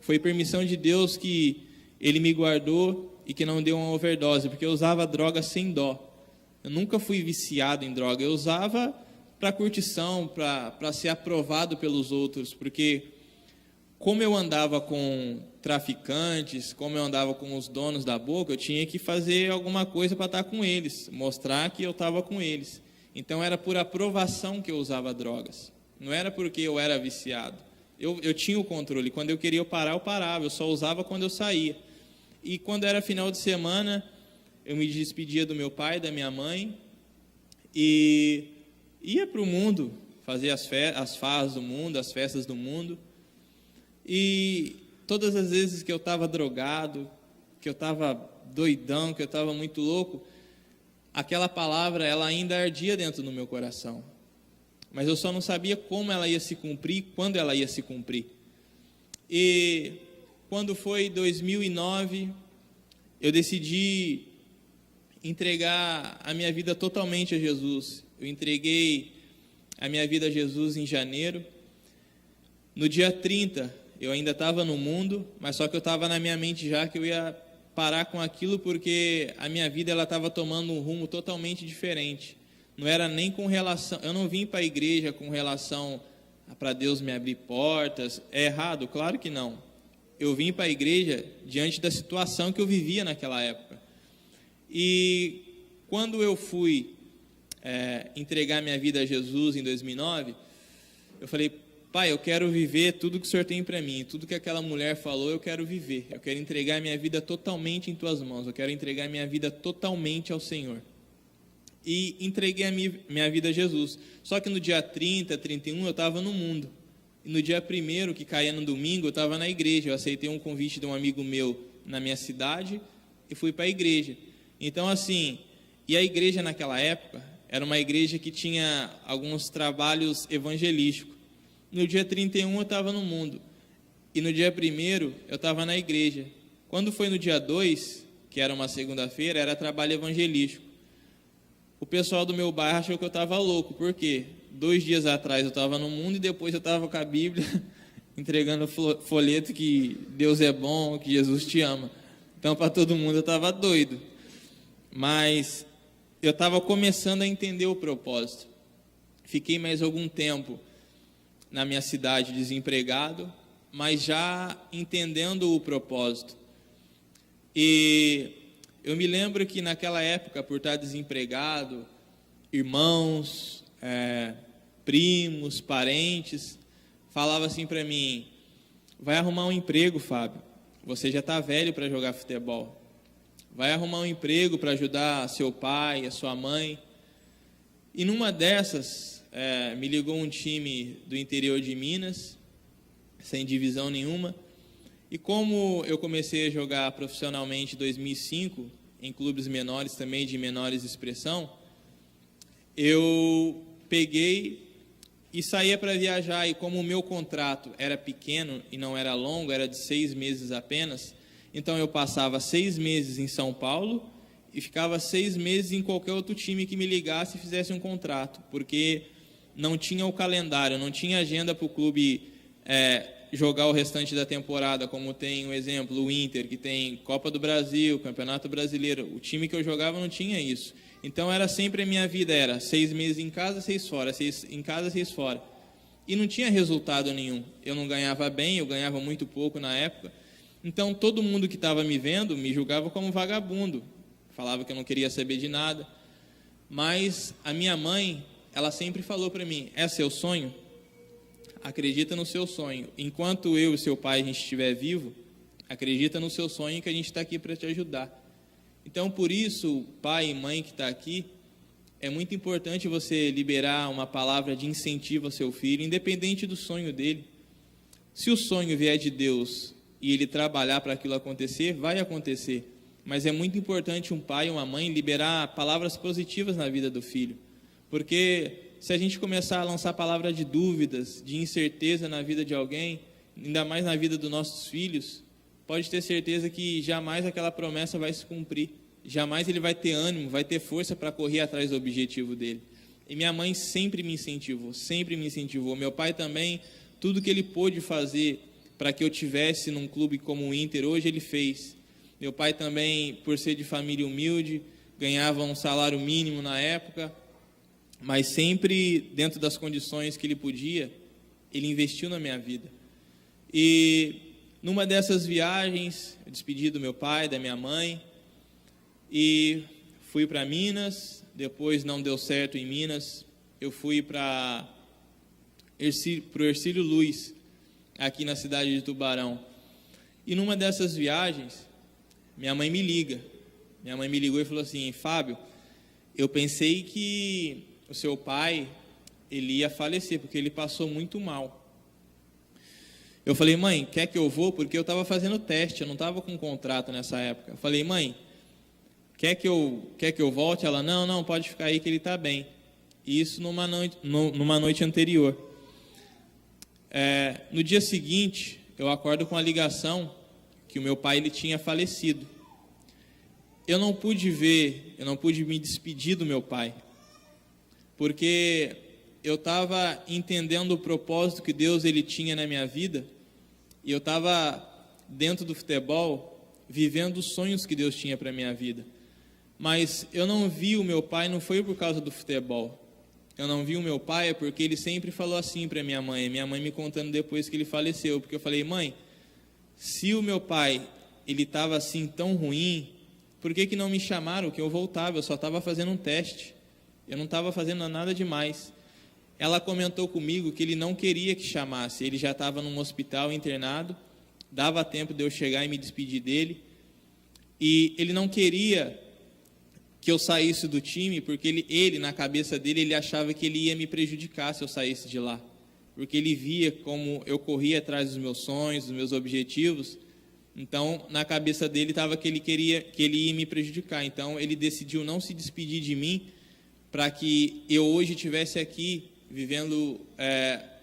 foi permissão de Deus que Ele me guardou e que não deu uma overdose, porque eu usava droga sem dó. Eu nunca fui viciado em droga, eu usava para curtição, para ser aprovado pelos outros, porque como eu andava com traficantes, como eu andava com os donos da boca, eu tinha que fazer alguma coisa para estar com eles, mostrar que eu estava com eles. Então era por aprovação que eu usava drogas, não era porque eu era viciado. Eu tinha o controle, quando eu queria parar, eu parava, eu só usava quando eu saía. E quando era final de semana, eu me despedia do meu pai, da minha mãe, e ia para o mundo, fazer as farras do mundo, as festas do mundo. E todas as vezes que eu estava drogado, que eu estava doidão, que eu estava muito louco, aquela palavra, ela ainda ardia dentro do meu coração. Mas eu só não sabia como ela ia se cumprir, quando ela ia se cumprir. E quando foi 2009, eu decidi entregar a minha vida totalmente a Jesus. Eu entreguei a minha vida a Jesus em janeiro. No dia 30, eu ainda estava no mundo, mas só que eu estava na minha mente já que eu ia parar com aquilo, porque a minha vida estava tomando um rumo totalmente diferente. Não era nem com relação... Eu não vim para a igreja com relação para Deus me abrir portas. É errado? Claro que não. Eu vim para a igreja diante da situação que eu vivia naquela época. E quando eu fui entregar minha vida a Jesus em 2009, eu falei, pai, eu quero viver tudo que o Senhor tem para mim, tudo que aquela mulher falou, eu quero viver. Eu quero entregar minha vida totalmente em tuas mãos, eu quero entregar minha vida totalmente ao Senhor. E entreguei a minha vida a Jesus. Só que no dia 30, 31, eu estava no mundo. E no dia 1º, que caía no domingo, eu estava na igreja. Eu aceitei um convite de um amigo meu na minha cidade e fui para a igreja. Então, assim, e a igreja naquela época era uma igreja que tinha alguns trabalhos evangelísticos. No dia 31, eu estava no mundo. E no dia 1º, eu estava na igreja. Quando foi no dia 2, que era uma segunda-feira, era trabalho evangelístico. O pessoal do meu bairro achou que eu estava louco. Por quê? 2 dias atrás eu estava no mundo e depois eu estava com a Bíblia entregando folheto que Deus é bom, que Jesus te ama. Então, para todo mundo eu estava doido. Mas eu estava começando a entender o propósito. Fiquei mais algum tempo na minha cidade desempregado, mas já entendendo o propósito. E eu me lembro que naquela época, por estar desempregado, irmãos, primos, parentes, falavam assim para mim: vai arrumar um emprego, Fábio, você já está velho para jogar futebol. Vai arrumar um emprego para ajudar seu pai, a sua mãe. E numa dessas, me ligou um time do interior de Minas, sem divisão nenhuma. E como eu comecei a jogar profissionalmente em 2005, em clubes menores também, de menores expressão, eu peguei e saía para viajar. E como o meu contrato era pequeno e não era longo, era de 6 meses apenas, então eu passava 6 meses em São Paulo e ficava 6 meses em qualquer outro time que me ligasse e fizesse um contrato, porque não tinha o calendário, não tinha agenda para o clube jogar o restante da temporada, como tem um exemplo, o Inter, que tem Copa do Brasil, Campeonato Brasileiro. O time que eu jogava não tinha isso. Então era sempre a minha vida, era 6 meses em casa, 6 fora, 6 em casa, 6 fora. E não tinha resultado nenhum. Eu não ganhava bem, eu ganhava muito pouco na época. Então todo mundo que estava me vendo me julgava como vagabundo. Falava que eu não queria saber de nada. Mas a minha mãe, ela sempre falou para mim: é seu sonho? Acredita no seu sonho. Enquanto eu e seu pai a gente estiver vivo, acredita no seu sonho, que a gente está aqui para te ajudar. Então, por isso, pai e mãe que está aqui, é muito importante você liberar uma palavra de incentivo ao seu filho, independente do sonho dele. Se o sonho vier de Deus e ele trabalhar para aquilo acontecer, vai acontecer. Mas é muito importante um pai e uma mãe liberar palavras positivas na vida do filho. Porque se a gente começar a lançar palavras de dúvidas, de incerteza na vida de alguém, ainda mais na vida dos nossos filhos, pode ter certeza que jamais aquela promessa vai se cumprir. Jamais ele vai ter ânimo, vai ter força para correr atrás do objetivo dele. E minha mãe sempre me incentivou, sempre me incentivou. Meu pai também, tudo que ele pôde fazer para que eu tivesse num clube como o Inter, hoje ele fez. Meu pai também, por ser de família humilde, ganhava um salário mínimo na época, mas sempre dentro das condições que ele podia, ele investiu na minha vida. E numa dessas viagens, eu despedi do meu pai, da minha mãe, e fui para Minas. Depois não deu certo em Minas, eu fui para o Hercílio Luz, aqui na cidade de Tubarão. E numa dessas viagens, minha mãe me liga. Minha mãe me ligou e falou assim: Fábio, eu pensei que o seu pai, ele ia falecer, porque ele passou muito mal. Eu falei: mãe, quer que eu vou? Porque eu estava fazendo teste, eu não estava com contrato nessa época. Eu falei: mãe, quer que eu volte? Ela: não, pode ficar aí que ele está bem. E isso numa noite anterior. No dia seguinte, eu acordo com a ligação que o meu pai ele tinha falecido. Eu não pude me despedir do meu pai, porque eu estava entendendo o propósito que Deus ele tinha na minha vida, e eu estava dentro do futebol, vivendo os sonhos que Deus tinha para a minha vida. Mas eu não vi o meu pai, não foi por causa do futebol. Eu não vi o meu pai porque ele sempre falou assim para minha mãe me contando depois que ele faleceu, porque eu falei: mãe, se o meu pai ele estava assim tão ruim, por que não me chamaram que eu voltava? Eu só estava fazendo um teste, eu não estava fazendo nada demais. Ela comentou comigo que ele não queria que chamasse, ele já estava num hospital internado, dava tempo de eu chegar e me despedir dele, e ele não queria que eu saísse do time, porque ele na cabeça dele, ele achava que ele ia me prejudicar se eu saísse de lá, porque ele via como eu corria atrás dos meus sonhos, dos meus objetivos. Então, na cabeça dele estava que ele ia me prejudicar. Então, ele decidiu não se despedir de mim, para que eu hoje estivesse aqui vivendo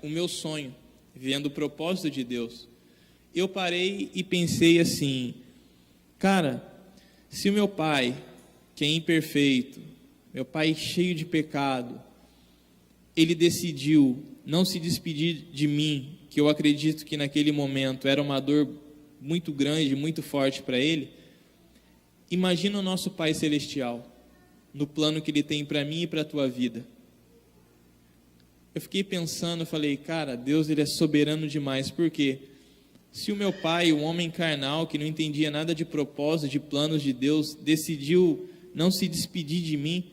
o meu sonho, vivendo o propósito de Deus. Eu parei e pensei assim: cara, se o meu pai, que é imperfeito, meu pai cheio de pecado, ele decidiu não se despedir de mim, que eu acredito que naquele momento era uma dor muito grande, muito forte para ele, imagina o nosso Pai Celestial, no plano que Ele tem para mim e para a tua vida. eu fiquei pensando, eu falei, cara, Deus ele é soberano demais. Por quê? Se o meu pai, um homem carnal, que não entendia nada de propósito, de planos de Deus, decidiu não se despedir de mim,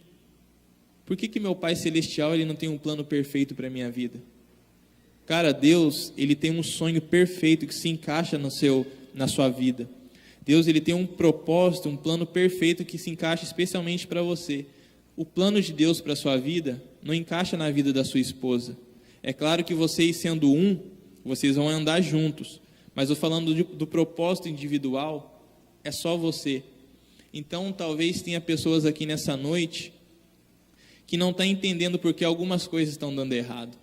por que meu pai celestial ele não tem um plano perfeito para a minha vida? Cara, Deus, ele tem um sonho perfeito que se encaixa na sua vida. Deus, ele tem um propósito, um plano perfeito que se encaixa especialmente para você. O plano de Deus para a sua vida não encaixa na vida da sua esposa. É claro que vocês sendo um, vocês vão andar juntos. Mas eu falando do propósito individual, é só você. Então, talvez tenha pessoas aqui nessa noite que não estão entendendo porque algumas coisas estão dando errado.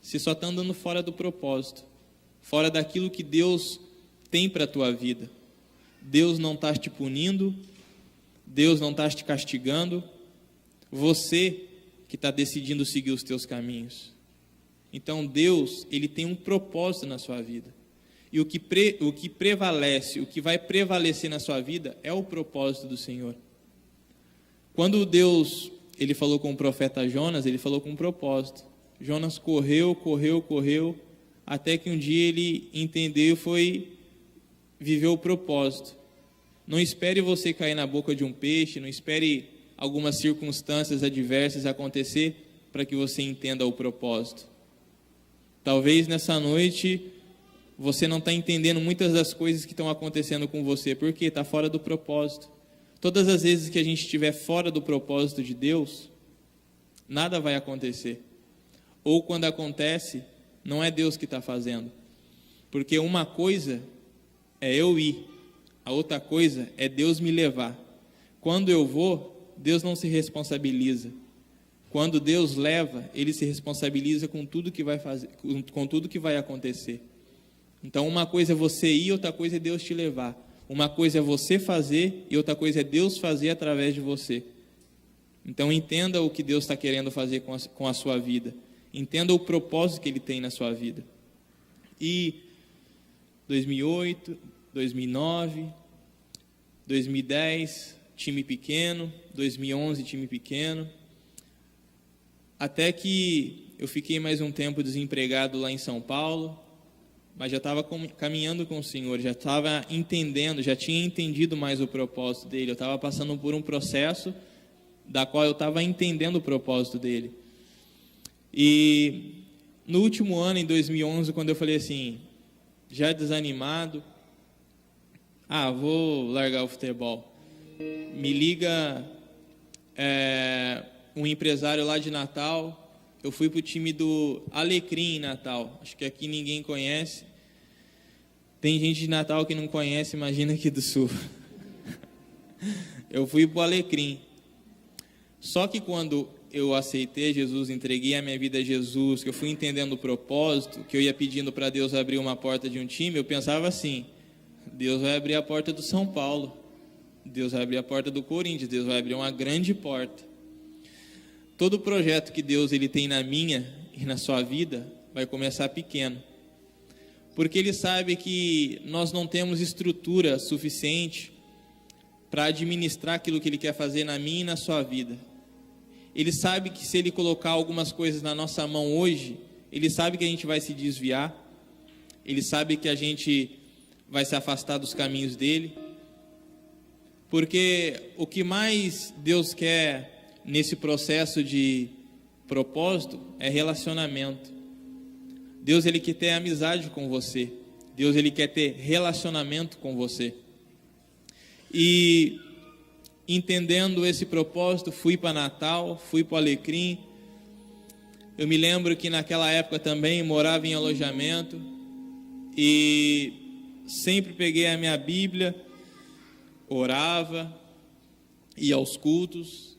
Você só está andando fora do propósito, fora daquilo que Deus tem para a tua vida. Deus não está te punindo, Deus não está te castigando, você que está decidindo seguir os teus caminhos. Então Deus, ele tem um propósito na sua vida. E o que prevalece, o que vai prevalecer na sua vida é o propósito do Senhor. Quando Deus, ele falou com o profeta Jonas, ele falou com um propósito. Jonas correu, até que um dia ele entendeu e viveu o propósito. Não espere você cair na boca de um peixe, não espere algumas circunstâncias adversas acontecer para que você entenda o propósito. Talvez nessa noite você não está entendendo muitas das coisas que estão acontecendo com você, porque está fora do propósito. Todas as vezes que a gente estiver fora do propósito de Deus, nada vai acontecer. Ou quando acontece, não é Deus que está fazendo. Porque uma coisa é eu ir, a outra coisa é Deus me levar. Quando eu vou, Deus não se responsabiliza. Quando Deus leva, Ele se responsabiliza com tudo que vai fazer, com tudo que vai acontecer. Então, uma coisa é você ir, outra coisa é Deus te levar. Uma coisa é você fazer e outra coisa é Deus fazer através de você. Então, entenda o que Deus está querendo fazer com a sua vida. Entenda o propósito que Ele tem na sua vida. E 2008, 2009, 2010, time pequeno, 2011, time pequeno. Até que eu fiquei mais um tempo desempregado lá em São Paulo, mas já estava caminhando com o Senhor, já estava entendendo, já tinha entendido mais o propósito dEle. Eu estava passando por um processo da qual eu estava entendendo o propósito dEle. E no último ano, em 2011, quando eu falei assim, já desanimado, vou largar o futebol. Me liga um empresário lá de Natal. Eu fui para o time do Alecrim em Natal. Acho que aqui ninguém conhece. Tem gente de Natal que não conhece, imagina aqui do Sul. Eu fui para o Alecrim. Só que quando eu aceitei Jesus, entreguei a minha vida a Jesus, que eu fui entendendo o propósito, que eu ia pedindo para Deus abrir uma porta de um time, eu pensava assim, Deus vai abrir a porta do São Paulo, Deus vai abrir a porta do Corinthians, Deus vai abrir uma grande porta. Todo projeto que Deus ele tem na minha e na sua vida vai começar pequeno. Porque Ele sabe que nós não temos estrutura suficiente para administrar aquilo que Ele quer fazer na minha e na sua vida. Ele sabe que se Ele colocar algumas coisas na nossa mão hoje, Ele sabe que a gente vai se desviar, Ele sabe que a gente vai se afastar dos caminhos dEle. Porque o que mais Deus quer nesse processo de propósito é relacionamento. Deus ele quer ter amizade com você. Deus ele quer ter relacionamento com você. E entendendo esse propósito, fui para Natal, fui para o Alecrim. Eu me lembro que naquela época também morava em alojamento e sempre peguei a minha Bíblia, orava, ia aos cultos.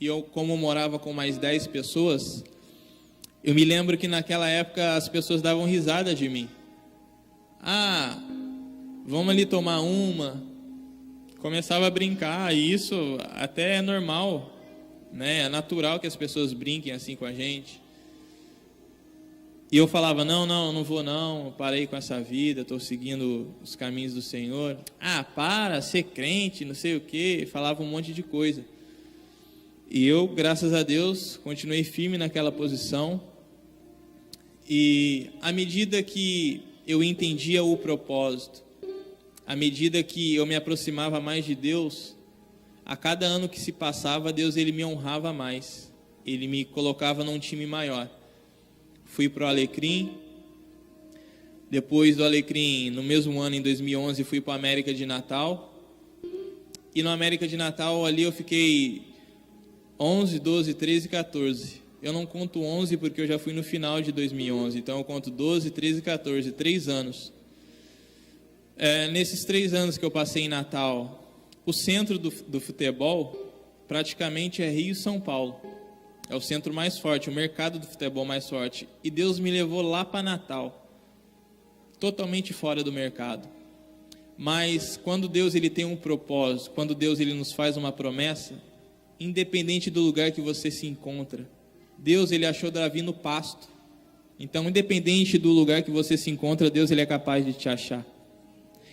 E eu, como morava com mais 10 pessoas, eu me lembro que naquela época as pessoas davam risada de mim. Vamos ali tomar uma. Começava a brincar, e isso até é normal, né? É natural que as pessoas brinquem assim com a gente. E eu falava, não vou não, parei com essa vida, estou seguindo os caminhos do Senhor. Para, ser crente, não sei o quê, falava um monte de coisa. E eu, graças a Deus, continuei firme naquela posição, E à medida que eu entendia o propósito, à medida que eu me aproximava mais de Deus, a cada ano que se passava, Deus ele me honrava mais. Ele me colocava num time maior. Fui para o Alecrim. Depois do Alecrim, no mesmo ano, em 2011, fui para a América de Natal. E no América de Natal, ali eu fiquei 11, 12, 13, 14. Eu não conto 11 porque eu já fui no final de 2011. Então eu conto 12, 13, 14, 3 anos. Nesses 3 anos que eu passei em Natal, o centro do futebol praticamente é Rio e São Paulo. É o centro mais forte, o mercado do futebol mais forte. E Deus me levou lá para Natal, totalmente fora do mercado. Mas quando Deus ele tem um propósito, quando Deus ele nos faz uma promessa, independente do lugar que você se encontra, Deus ele achou Davi no pasto. Então, independente do lugar que você se encontra, Deus ele é capaz de te achar.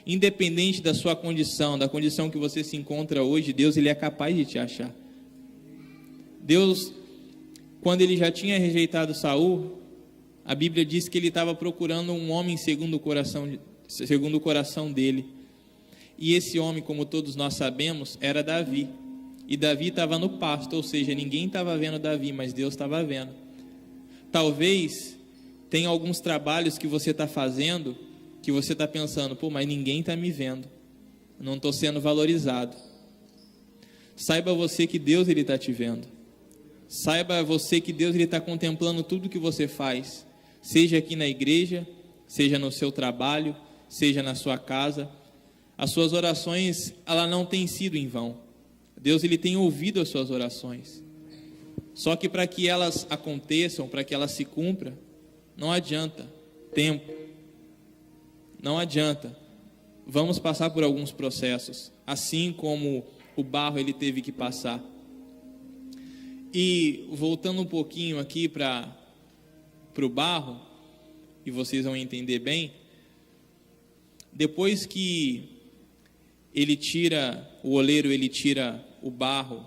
Independente da sua condição, da condição que você se encontra hoje, Deus ele é capaz de te achar. Deus, quando ele já tinha rejeitado Saul, a Bíblia diz que ele estava procurando um homem segundo o coração dele. E esse homem, como todos nós sabemos, era Davi. E Davi estava no pasto, ou seja, ninguém estava vendo Davi, mas Deus estava vendo. Talvez tenha alguns trabalhos que você está fazendo, que você está pensando, mas ninguém está me vendo, não estou sendo valorizado. Saiba você que Deus ele está te vendo. Saiba você que Deus ele está contemplando tudo que você faz, seja aqui na igreja, seja no seu trabalho, seja na sua casa. As suas orações, ela não têm sido em vão. Deus ele tem ouvido as suas orações. Só que para que elas aconteçam, para que elas se cumpram, não adianta tempo. Não adianta. Vamos passar por alguns processos, assim como o barro ele teve que passar. E voltando um pouquinho aqui para o barro, e vocês vão entender bem, depois que o oleiro ele tira o barro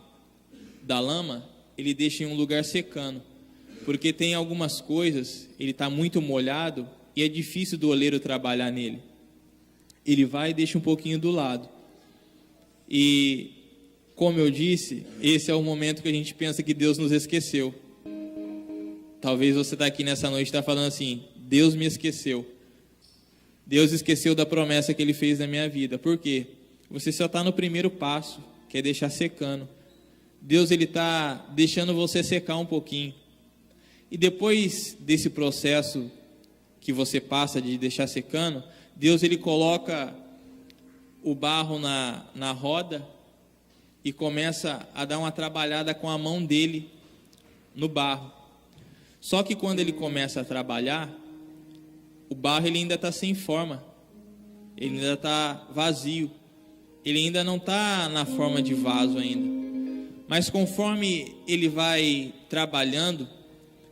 da lama, ele deixa em um lugar secando, porque tem algumas coisas, ele está muito molhado, e é difícil do oleiro trabalhar nele. Ele vai e deixa um pouquinho do lado. E, como eu disse, esse é o momento que a gente pensa que Deus nos esqueceu. Talvez você está aqui nessa noite e está falando assim, Deus me esqueceu. Deus esqueceu da promessa que Ele fez na minha vida. Por quê? Você só está no primeiro passo, que é deixar secando. Deus ele está deixando você secar um pouquinho. E depois desse processo que você passa de deixar secando, Deus ele coloca o barro na roda e começa a dar uma trabalhada com a mão dele no barro. Só que quando ele começa a trabalhar, o barro ele ainda está sem forma, ele ainda está vazio, ele ainda não está na forma de vaso ainda. Mas conforme ele vai trabalhando,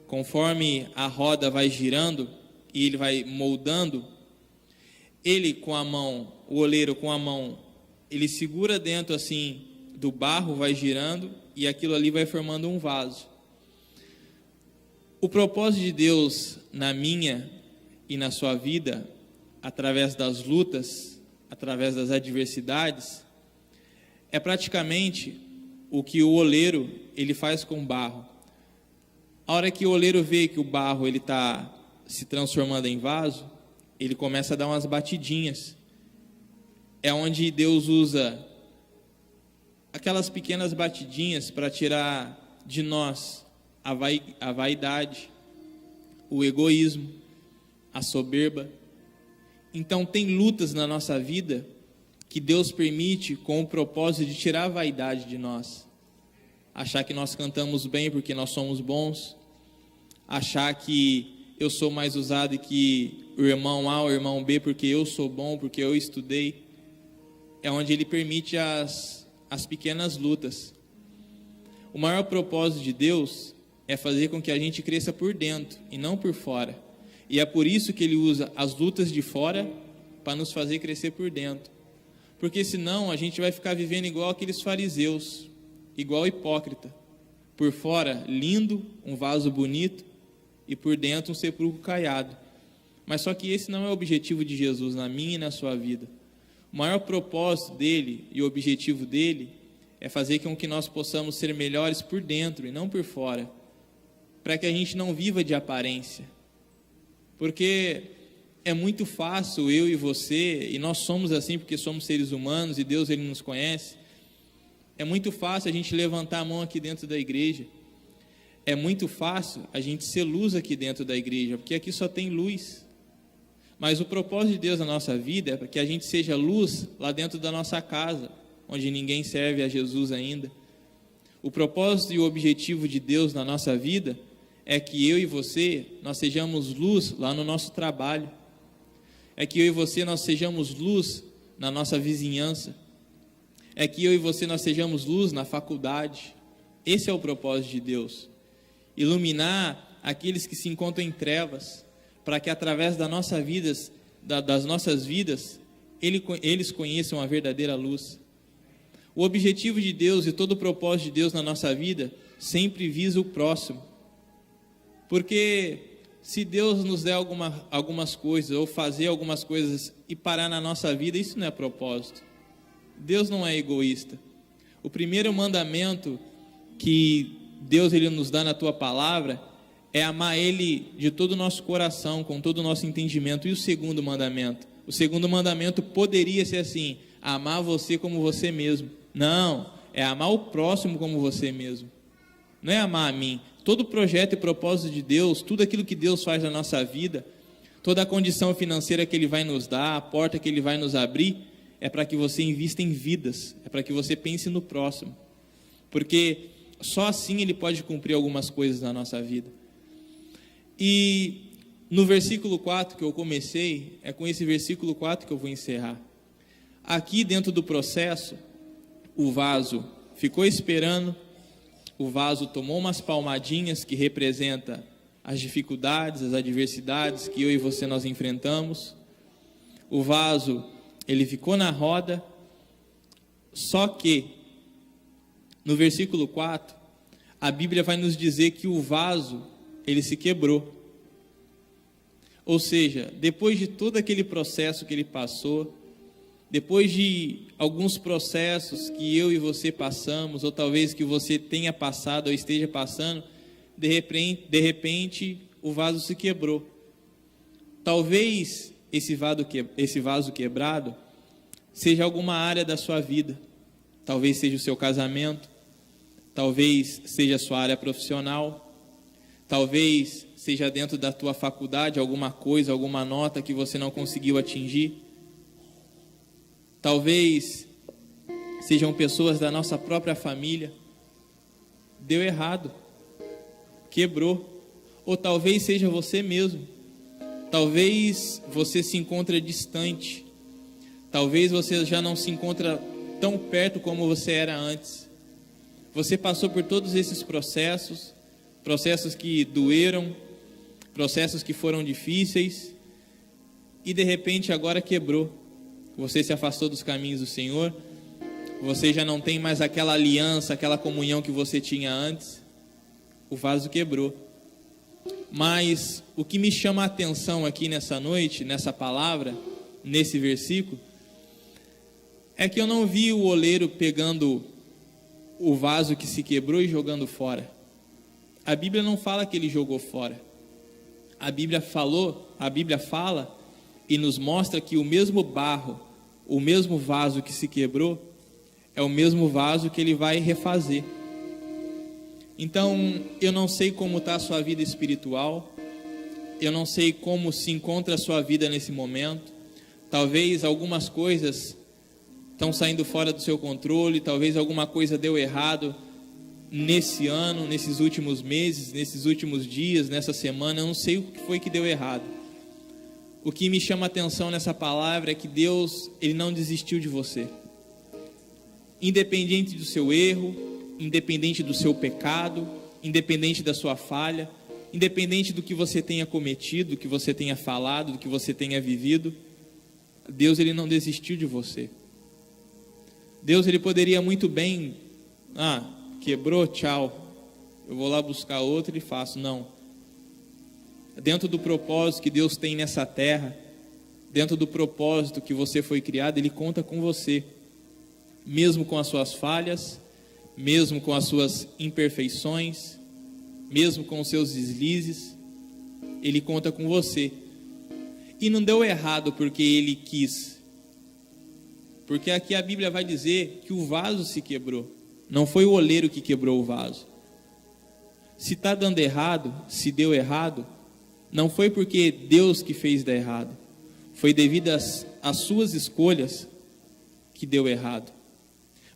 conforme a roda vai girando, e ele vai moldando, ele com a mão, o oleiro com a mão, ele segura dentro assim do barro, vai girando, e aquilo ali vai formando um vaso. O propósito de Deus na minha e na sua vida, através das lutas, através das adversidades, é praticamente o que o oleiro ele faz com o barro. A hora que o oleiro vê que o barro ele está se transformando em vaso, ele começa a dar umas batidinhas. É onde Deus usa aquelas pequenas batidinhas para tirar de nós a vaidade, o egoísmo, a soberba. Então tem lutas na nossa vida que Deus permite com o propósito de tirar a vaidade de nós. Achar que nós cantamos bem porque nós somos bons, achar que eu sou mais usado que o irmão A ou o irmão B porque eu sou bom, porque eu estudei. É onde ele permite as pequenas lutas. O maior propósito de Deus é fazer com que a gente cresça por dentro e não por fora. E é por isso que ele usa as lutas de fora para nos fazer crescer por dentro. Porque senão a gente vai ficar vivendo igual aqueles fariseus, igual hipócrita. Por fora, lindo, um vaso bonito, e por dentro um sepulcro caiado. Mas só que esse não é o objetivo de Jesus na minha e na sua vida. O maior propósito dele e o objetivo dele é fazer com que nós possamos ser melhores por dentro e não por fora, para que a gente não viva de aparência. Porque é muito fácil eu e você, e nós somos assim porque somos seres humanos e Deus ele nos conhece, é muito fácil a gente levantar a mão aqui dentro da igreja, é muito fácil a gente ser luz aqui dentro da igreja, porque aqui só tem luz. Mas o propósito de Deus na nossa vida é para que a gente seja luz lá dentro da nossa casa, onde ninguém serve a Jesus ainda. O propósito e o objetivo de Deus na nossa vida é que eu e você, nós sejamos luz lá no nosso trabalho. É que eu e você, nós sejamos luz na nossa vizinhança. É que eu e você, nós sejamos luz na faculdade. Esse é o propósito de Deus. Iluminar aqueles que se encontram em trevas, para que através das nossas vidas, eles conheçam a verdadeira luz. O objetivo de Deus e todo o propósito de Deus na nossa vida sempre visa o próximo. Porque se Deus nos der algumas coisas, ou fazer algumas coisas e parar na nossa vida, isso não é propósito. Deus não é egoísta. O primeiro mandamento que Deus ele nos dá na tua palavra é amar Ele de todo o nosso coração, com todo o nosso entendimento. E o segundo mandamento? O segundo mandamento poderia ser assim: amar você como você mesmo. Não, é amar o próximo como você mesmo. Não é amar a mim. Todo projeto e propósito de Deus, tudo aquilo que Deus faz na nossa vida, toda a condição financeira que Ele vai nos dar, a porta que Ele vai nos abrir, é para que você invista em vidas, é para que você pense no próximo. Porque só assim Ele pode cumprir algumas coisas na nossa vida. E no versículo 4 que eu comecei, é com esse versículo 4 que eu vou encerrar. Aqui dentro do processo, o vaso ficou esperando, o vaso tomou umas palmadinhas que representa as dificuldades, as adversidades que eu e você nós enfrentamos. O vaso, ele ficou na roda, só que no versículo 4, a Bíblia vai nos dizer que o vaso, ele se quebrou. Ou seja, depois de todo aquele processo que ele passou, depois de alguns processos que eu e você passamos, ou talvez que você tenha passado ou esteja passando, de repente o vaso se quebrou. Talvez esse vaso quebrado seja alguma área da sua vida. Talvez seja o seu casamento, talvez seja a sua área profissional, talvez seja dentro da tua faculdade alguma coisa, alguma nota que você não conseguiu atingir. Talvez sejam pessoas da nossa própria família. Deu errado, quebrou. Ou talvez seja você mesmo. Talvez você se encontre distante. Talvez você já não se encontra tão perto como você era antes. Você passou por todos esses processos, processos que doeram, processos que foram difíceis, e de repente agora quebrou. Você se afastou dos caminhos do Senhor, você já não tem mais aquela aliança, aquela comunhão que você tinha antes. O vaso quebrou. Mas o que me chama a atenção aqui nessa noite, nessa palavra, nesse versículo, é que eu não vi o oleiro pegando o vaso que se quebrou e jogando fora. A Bíblia não fala que ele jogou fora. A Bíblia fala e nos mostra que o mesmo barro, o mesmo vaso que se quebrou, é o mesmo vaso que ele vai refazer. Então, eu não sei como está a sua vida espiritual, eu não sei como se encontra a sua vida nesse momento. Talvez algumas coisas estão saindo fora do seu controle, talvez alguma coisa deu errado nesse ano, nesses últimos meses, nesses últimos dias, nessa semana. Eu não sei o que foi que deu errado. O que me chama a atenção nessa palavra é que Deus, Ele não desistiu de você. Independente do seu erro, independente do seu pecado, independente da sua falha, independente do que você tenha cometido, do que você tenha falado, do que você tenha vivido, Deus, Ele não desistiu de você. Deus, Ele poderia muito bem, quebrou, tchau, eu vou lá buscar outro e faço. Não. dentro do propósito que Deus tem nessa terra, dentro do propósito que você foi criado, Ele conta com você, mesmo com as suas falhas, mesmo com as suas imperfeições, mesmo com os seus deslizes, Ele conta com você. E não deu errado porque Ele quis, porque aqui a Bíblia vai dizer que o vaso se quebrou, não foi o oleiro que quebrou o vaso. Se está dando errado, se deu errado, não foi porque Deus que fez dar errado, foi devido às suas escolhas que deu errado.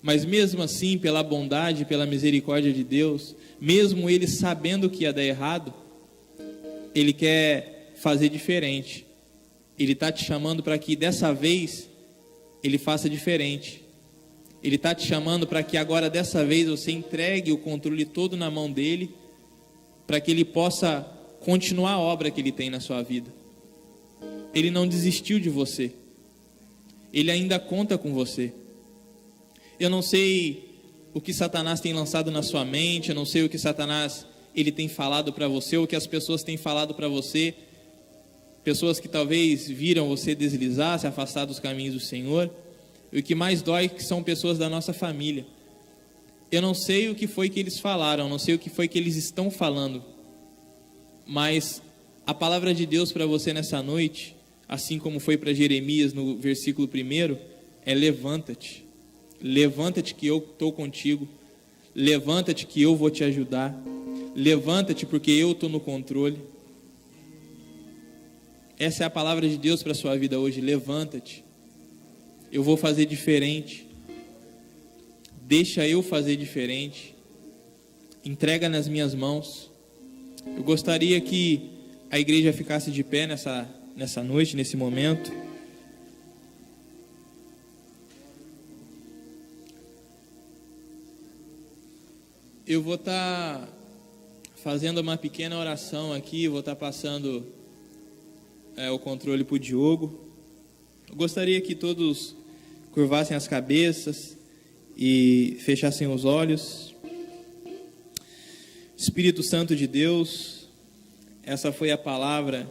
Mas mesmo assim, pela bondade, pela misericórdia de Deus, mesmo Ele sabendo que ia dar errado, Ele quer fazer diferente. Ele está te chamando para que dessa vez Ele faça diferente. Ele está te chamando para que agora dessa vez você entregue o controle todo na mão dEle, para que Ele possa continuar a obra que Ele tem na sua vida. Ele não desistiu de você. Ele ainda conta com você. Eu não sei o que Satanás tem lançado na sua mente, eu não sei o que Satanás ele tem falado para você, ou o que as pessoas têm falado para você, pessoas que talvez viram você deslizar, se afastar dos caminhos do Senhor. E o que mais dói são pessoas da nossa família. Eu não sei o que foi que eles falaram, não sei o que foi que eles estão falando, mas a palavra de Deus para você nessa noite, assim como foi para Jeremias no versículo 1, é: levanta-te. Levanta-te que eu estou contigo. Levanta-te que eu vou te ajudar. Levanta-te porque eu estou no controle. Essa é a palavra de Deus para a sua vida hoje. Levanta-te. Eu vou fazer diferente. Deixa eu fazer diferente. Entrega nas minhas mãos. Eu gostaria que a igreja ficasse de pé nessa noite, nesse momento. Eu vou estar fazendo uma pequena oração aqui, vou estar passando o controle para o Diogo. Eu gostaria que todos curvassem as cabeças e fechassem os olhos. Espírito Santo de Deus, essa foi a palavra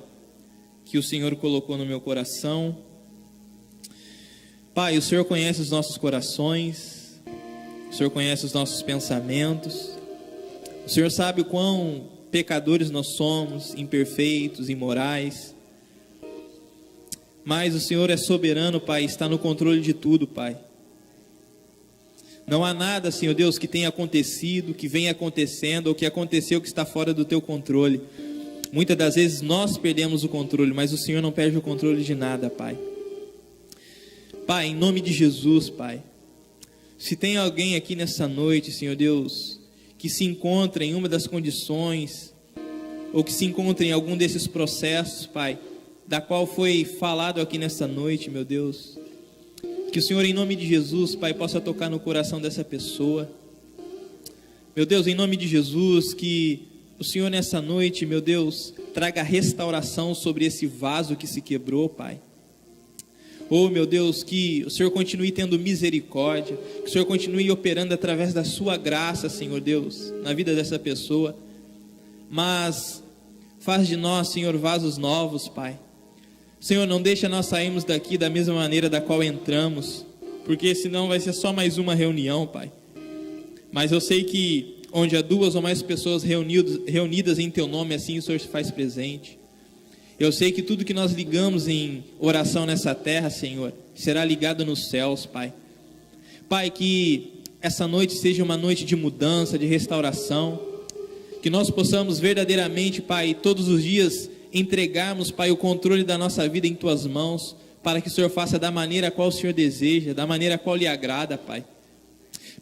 que o Senhor colocou no meu coração. Pai, o Senhor conhece os nossos corações, o Senhor conhece os nossos pensamentos, o Senhor sabe o quão pecadores nós somos, imperfeitos, imorais, mas o Senhor é soberano, Pai, está no controle de tudo, Pai. Não há nada, Senhor Deus, que tenha acontecido, que venha acontecendo, ou que aconteceu que está fora do Teu controle. Muitas das vezes nós perdemos o controle, mas o Senhor não perde o controle de nada, Pai. Pai, em nome de Jesus, Pai, se tem alguém aqui nessa noite, Senhor Deus, que se encontra em uma das condições, ou que se encontra em algum desses processos, Pai, da qual foi falado aqui nessa noite, meu Deus, que o Senhor, em nome de Jesus, Pai, possa tocar no coração dessa pessoa. Meu Deus, em nome de Jesus, que o Senhor nessa noite, meu Deus, traga restauração sobre esse vaso que se quebrou, Pai. Oh, meu Deus, que o Senhor continue tendo misericórdia, que o Senhor continue operando através da sua graça, Senhor Deus, na vida dessa pessoa. Mas faz de nós, Senhor, vasos novos, Pai. Senhor, não deixa nós sairmos daqui da mesma maneira da qual entramos, porque senão vai ser só mais uma reunião, Pai. Mas eu sei que onde há 2 ou mais pessoas reunidas em Teu nome, assim o Senhor se faz presente. Eu sei que tudo que nós ligamos em oração nessa terra, Senhor, será ligado nos céus, Pai. Pai, que essa noite seja uma noite de mudança, de restauração, que nós possamos verdadeiramente, Pai, todos os dias entregarmos, Pai, o controle da nossa vida em Tuas mãos, para que o Senhor faça da maneira a qual o Senhor deseja, da maneira a qual lhe agrada, Pai.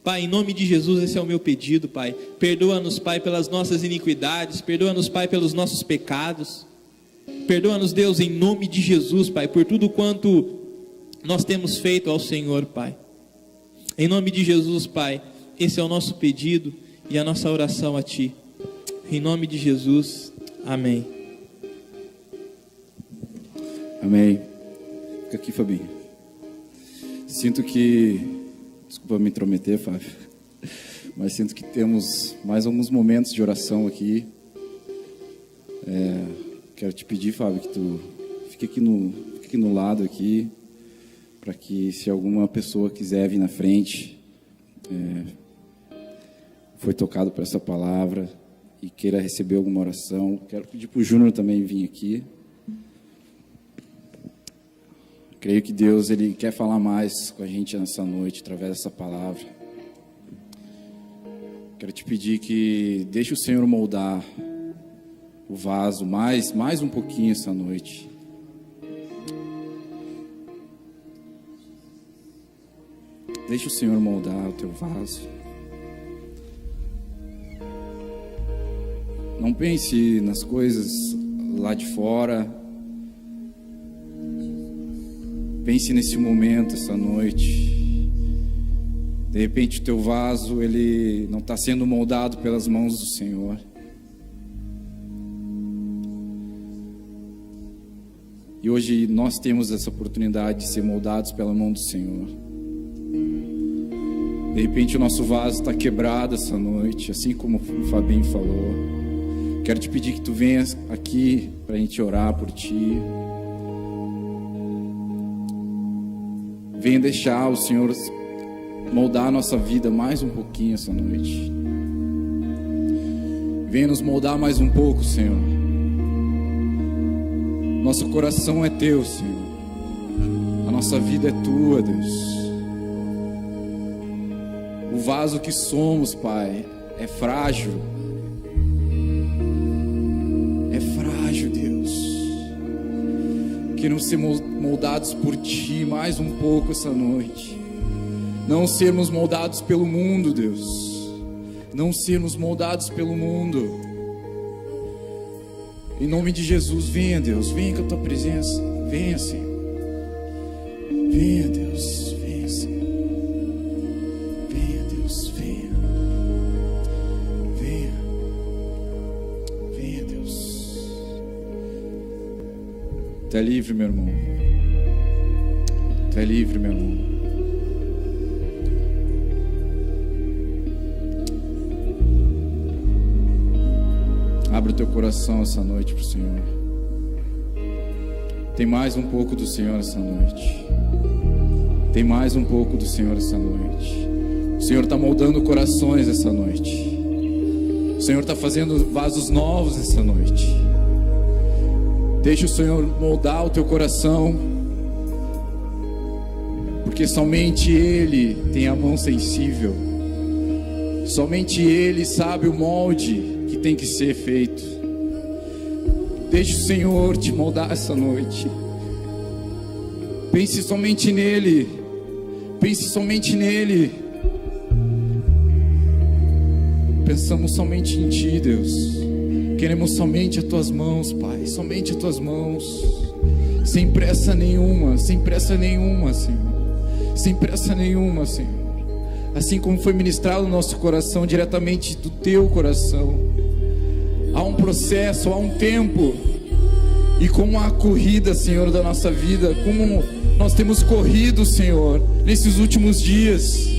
Pai, em nome de Jesus, esse é o meu pedido, Pai. Perdoa-nos, Pai, pelas nossas iniquidades, perdoa-nos, Pai, pelos nossos pecados. Perdoa-nos, Deus, em nome de Jesus, Pai, por tudo quanto nós temos feito ao Senhor, Pai. Em nome de Jesus, Pai, esse é o nosso pedido e a nossa oração a Ti. Em nome de Jesus, amém. Amém. Fica aqui, Fabinho. Sinto que, desculpa me intrometer, Fábio, mas sinto que temos mais alguns momentos de oração aqui. Quero te pedir, Fábio, que tu fique aqui no lado aqui, para que se alguma pessoa quiser vir na frente, foi tocado por essa palavra e queira receber alguma oração, quero pedir para o Júnior também vir aqui. Creio que Deus, Ele quer falar mais com a gente nessa noite, através dessa palavra. Quero te pedir que deixe o Senhor moldar o vaso mais um pouquinho essa noite. Deixe o Senhor moldar o teu vaso. Não pense nas coisas lá de fora. Pense nesse momento, essa noite. De repente o teu vaso, ele não está sendo moldado pelas mãos do Senhor. E hoje nós temos essa oportunidade de ser moldados pela mão do Senhor. De repente o nosso vaso está quebrado essa noite, assim como o Fabinho falou. Quero te pedir que tu venhas aqui para a gente orar por ti. Venha deixar o Senhor moldar a nossa vida mais um pouquinho essa noite. Venha nos moldar mais um pouco, Senhor. Nosso coração é teu, Senhor. A nossa vida é tua, Deus. O vaso que somos, Pai, é frágil. É frágil, Deus. Queremos ser moldados por Ti mais um pouco essa noite. Não sermos moldados pelo mundo, Deus. Não sermos moldados pelo mundo. Em nome de Jesus, venha, Deus. Venha com a Tua presença. Venha, Senhor. Venha, Deus. Venha, Senhor. Venha, Deus. Venha. Venha. Venha, Deus. Tu é livre, meu irmão. Tu é livre, meu irmão. Abre o teu coração essa noite para o Senhor. Tem mais um pouco do Senhor essa noite. Tem mais um pouco do Senhor essa noite. O Senhor está moldando corações essa noite. O Senhor está fazendo vasos novos essa noite. Deixa o Senhor moldar o teu coração, porque somente Ele tem a mão sensível. Somente Ele sabe o molde que tem que ser feito. Deixe o Senhor te moldar essa noite. Pense somente nele. Pense somente nele. Pensamos somente em Ti, Deus. Queremos somente as Tuas mãos, Pai. Somente as Tuas mãos. Sem pressa nenhuma. Sem pressa nenhuma, Senhor. Sem pressa nenhuma, Senhor. Assim como foi ministrado no nosso coração, diretamente do Teu coração. Há um processo, há um tempo. E como a corrida, Senhor, da nossa vida, como nós temos corrido, Senhor, nesses últimos dias.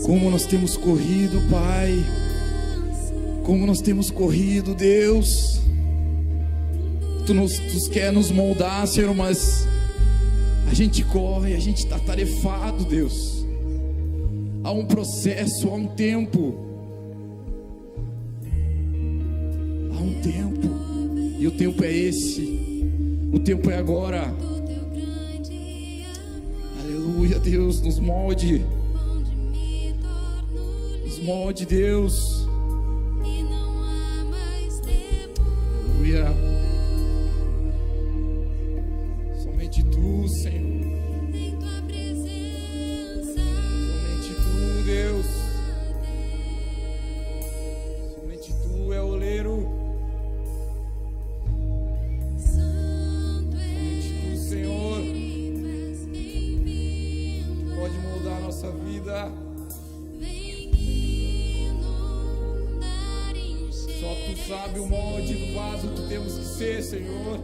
Como nós temos corrido, Pai. Como nós temos corrido, Deus. Tu quer nos moldar, Senhor, mas a gente corre, a gente está atarefado, Deus. Há um processo, há um tempo. Há um tempo. E o tempo é esse. O tempo é agora. Aleluia, Deus, nos molde. Nos molde, Deus. Aleluia. Somente Tu, Senhor. Deus, somente Tu é o oleiro. Somente Tu, Senhor, pode moldar a nossa vida. Só Tu sabe o molde do vaso que temos que ser, Senhor.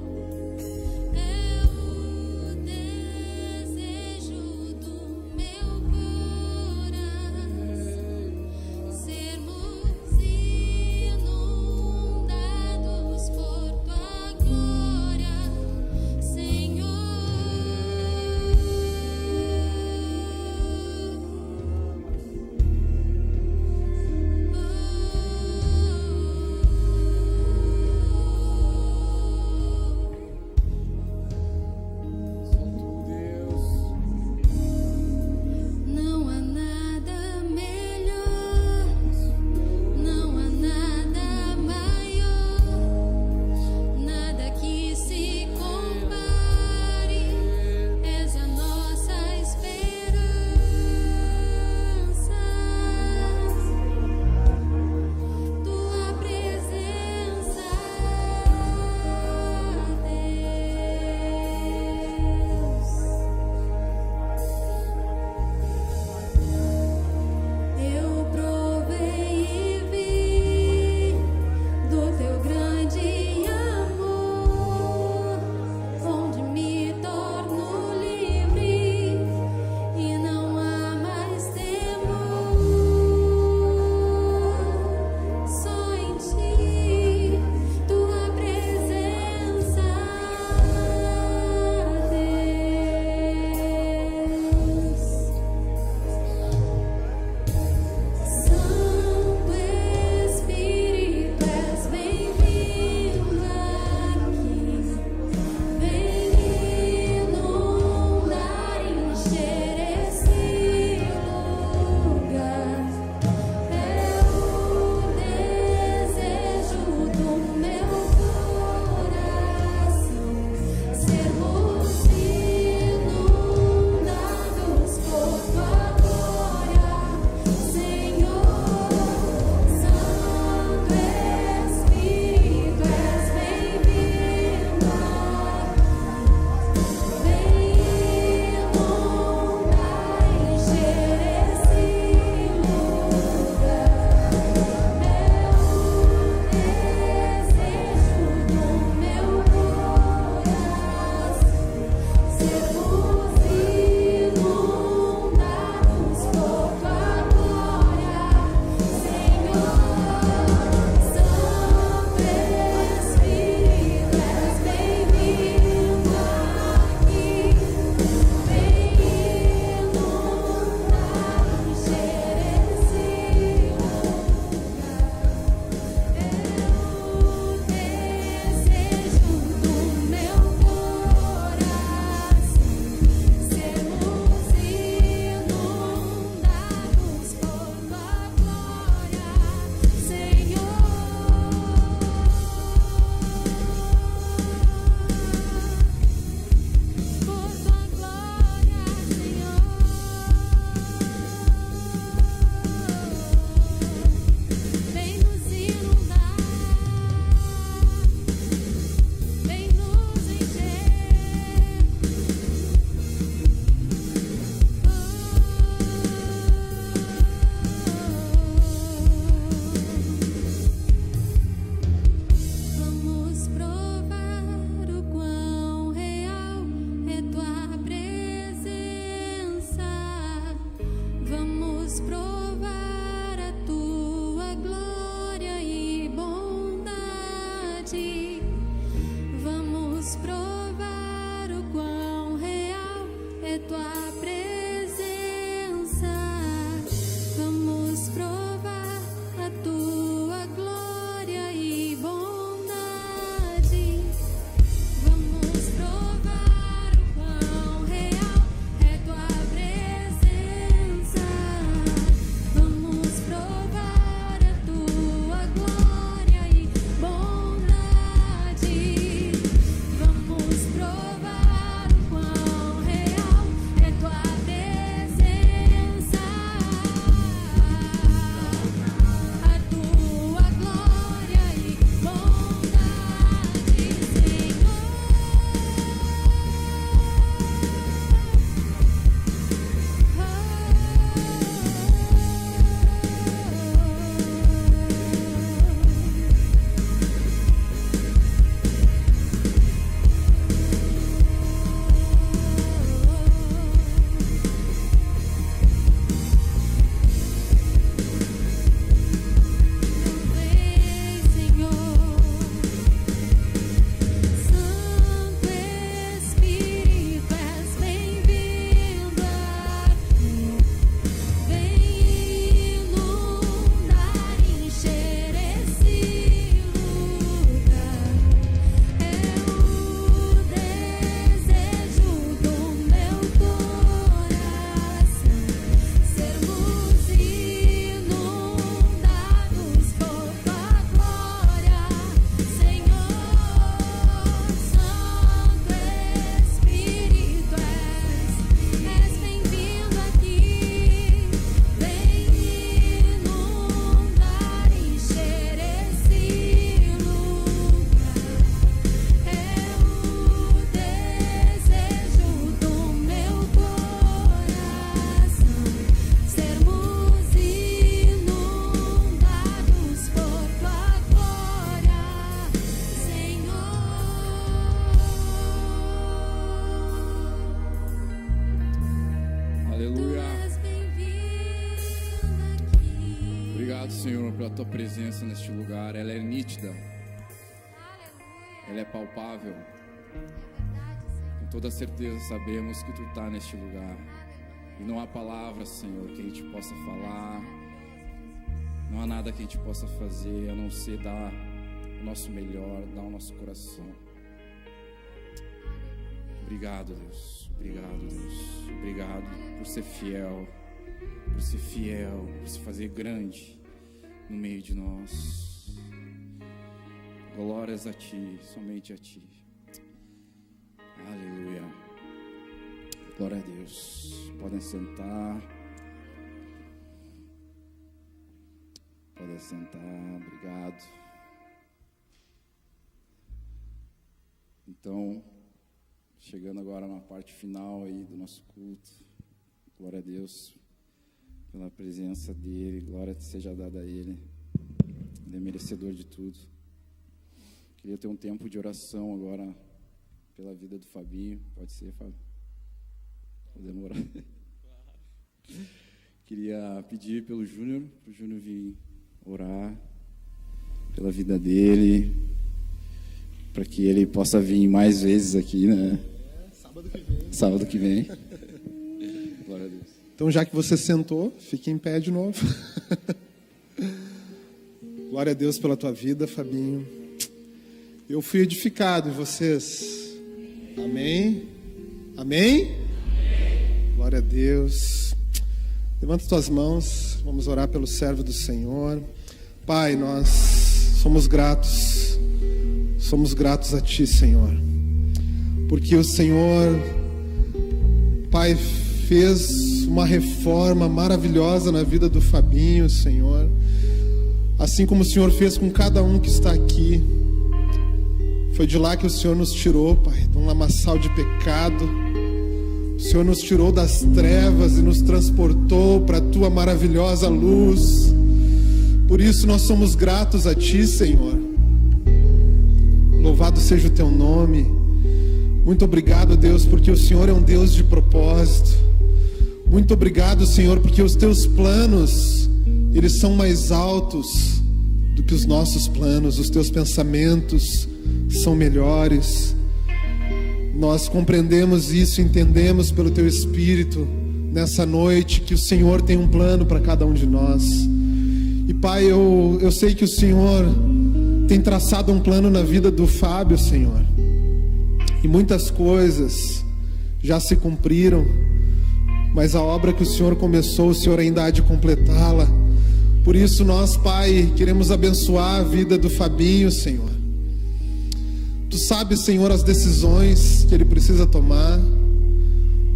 a tua presença neste lugar. Ela é nítida, ela é palpável. Com toda certeza sabemos que tu está neste lugar. E não há palavras, Senhor, que a gente possa falar. Não há nada que a gente possa fazer a não ser dar o nosso melhor, dar o nosso coração. Obrigado, Deus. Obrigado, Deus. Obrigado por ser fiel. Por ser fiel, por se fazer grande no meio de nós. Glórias a Ti, somente a Ti. Aleluia. Glória a Deus. Podem sentar. Podem sentar. Obrigado. Então, chegando agora na parte final aí do nosso culto. Glória a Deus pela presença dele. Glória seja dada a ele. Ele é merecedor de tudo. Queria ter um tempo de oração agora pela vida do Fabinho. Pode ser, Fábio? Podemos orar? Queria pedir pelo Júnior, para o Júnior vir orar pela vida dele, para que ele possa vir mais vezes aqui, né? Sábado que vem. Sábado que vem. Glória a Deus. Então, já que você sentou, fique em pé de novo. Glória a Deus pela tua vida, Fabinho. Eu fui edificado em vocês. Amém? Amém? Glória a Deus. Levanta tuas mãos, vamos orar pelo servo do Senhor. Pai, nós somos gratos a Ti, Senhor, porque o Senhor, Pai, fez uma reforma maravilhosa na vida do Fabinho, Senhor, assim como o Senhor fez com cada um que está aqui. Foi de lá que o Senhor nos tirou, Pai, de um lamaçal de pecado. O Senhor nos tirou das trevas e nos transportou para a Tua maravilhosa luz. Por isso nós somos gratos a Ti, Senhor. Louvado seja o Teu nome. Muito obrigado, Deus, porque o Senhor é um Deus de propósito. Muito obrigado, Senhor, porque os Teus planos, eles são mais altos do que os nossos planos. Os Teus pensamentos são melhores. Nós compreendemos isso, entendemos pelo Teu Espírito nessa noite que o Senhor tem um plano para cada um de nós. E Pai, eu sei que o Senhor tem traçado um plano na vida do Fábio, Senhor. E muitas coisas já se cumpriram, mas a obra que o Senhor começou, o Senhor ainda há de completá-la. Por isso nós, Pai, queremos abençoar a vida do Fabinho, Senhor. Tu sabes, Senhor, as decisões que ele precisa tomar.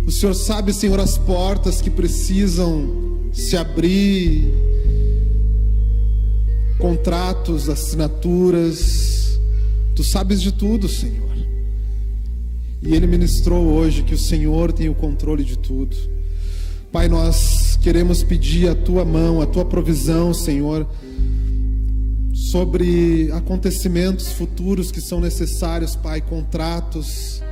O Senhor sabe, Senhor, as portas que precisam se abrir, contratos, assinaturas. Tu sabes de tudo, Senhor. E ele ministrou hoje que o Senhor tem o controle de tudo. Pai, nós queremos pedir a Tua mão, a Tua provisão, Senhor, sobre acontecimentos futuros que são necessários, Pai, contratos,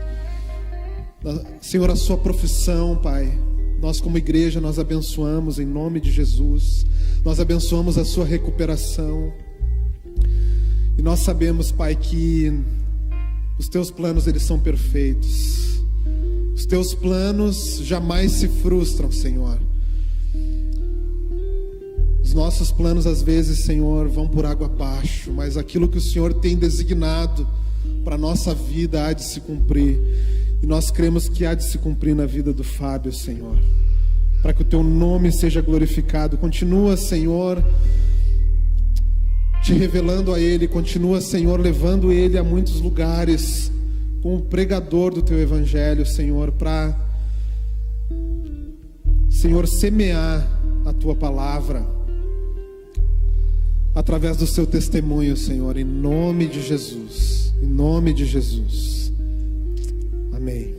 Senhor, a Sua profissão, Pai. Nós como igreja, nós abençoamos em nome de Jesus, nós abençoamos a Sua recuperação, e nós sabemos, Pai, que os Teus planos, eles são perfeitos, os Teus planos jamais se frustram, Senhor. Os nossos planos às vezes, Senhor, vão por água abaixo, mas aquilo que o Senhor tem designado para a nossa vida há de se cumprir. E nós cremos que há de se cumprir na vida do Fábio, Senhor, para que o Teu nome seja glorificado. Continua, Senhor, te revelando a Ele, continua, Senhor, levando Ele a muitos lugares como pregador do Teu Evangelho, Senhor, para, Senhor, semear a Tua palavra através do seu testemunho, Senhor, em nome de Jesus, em nome de Jesus. Amém.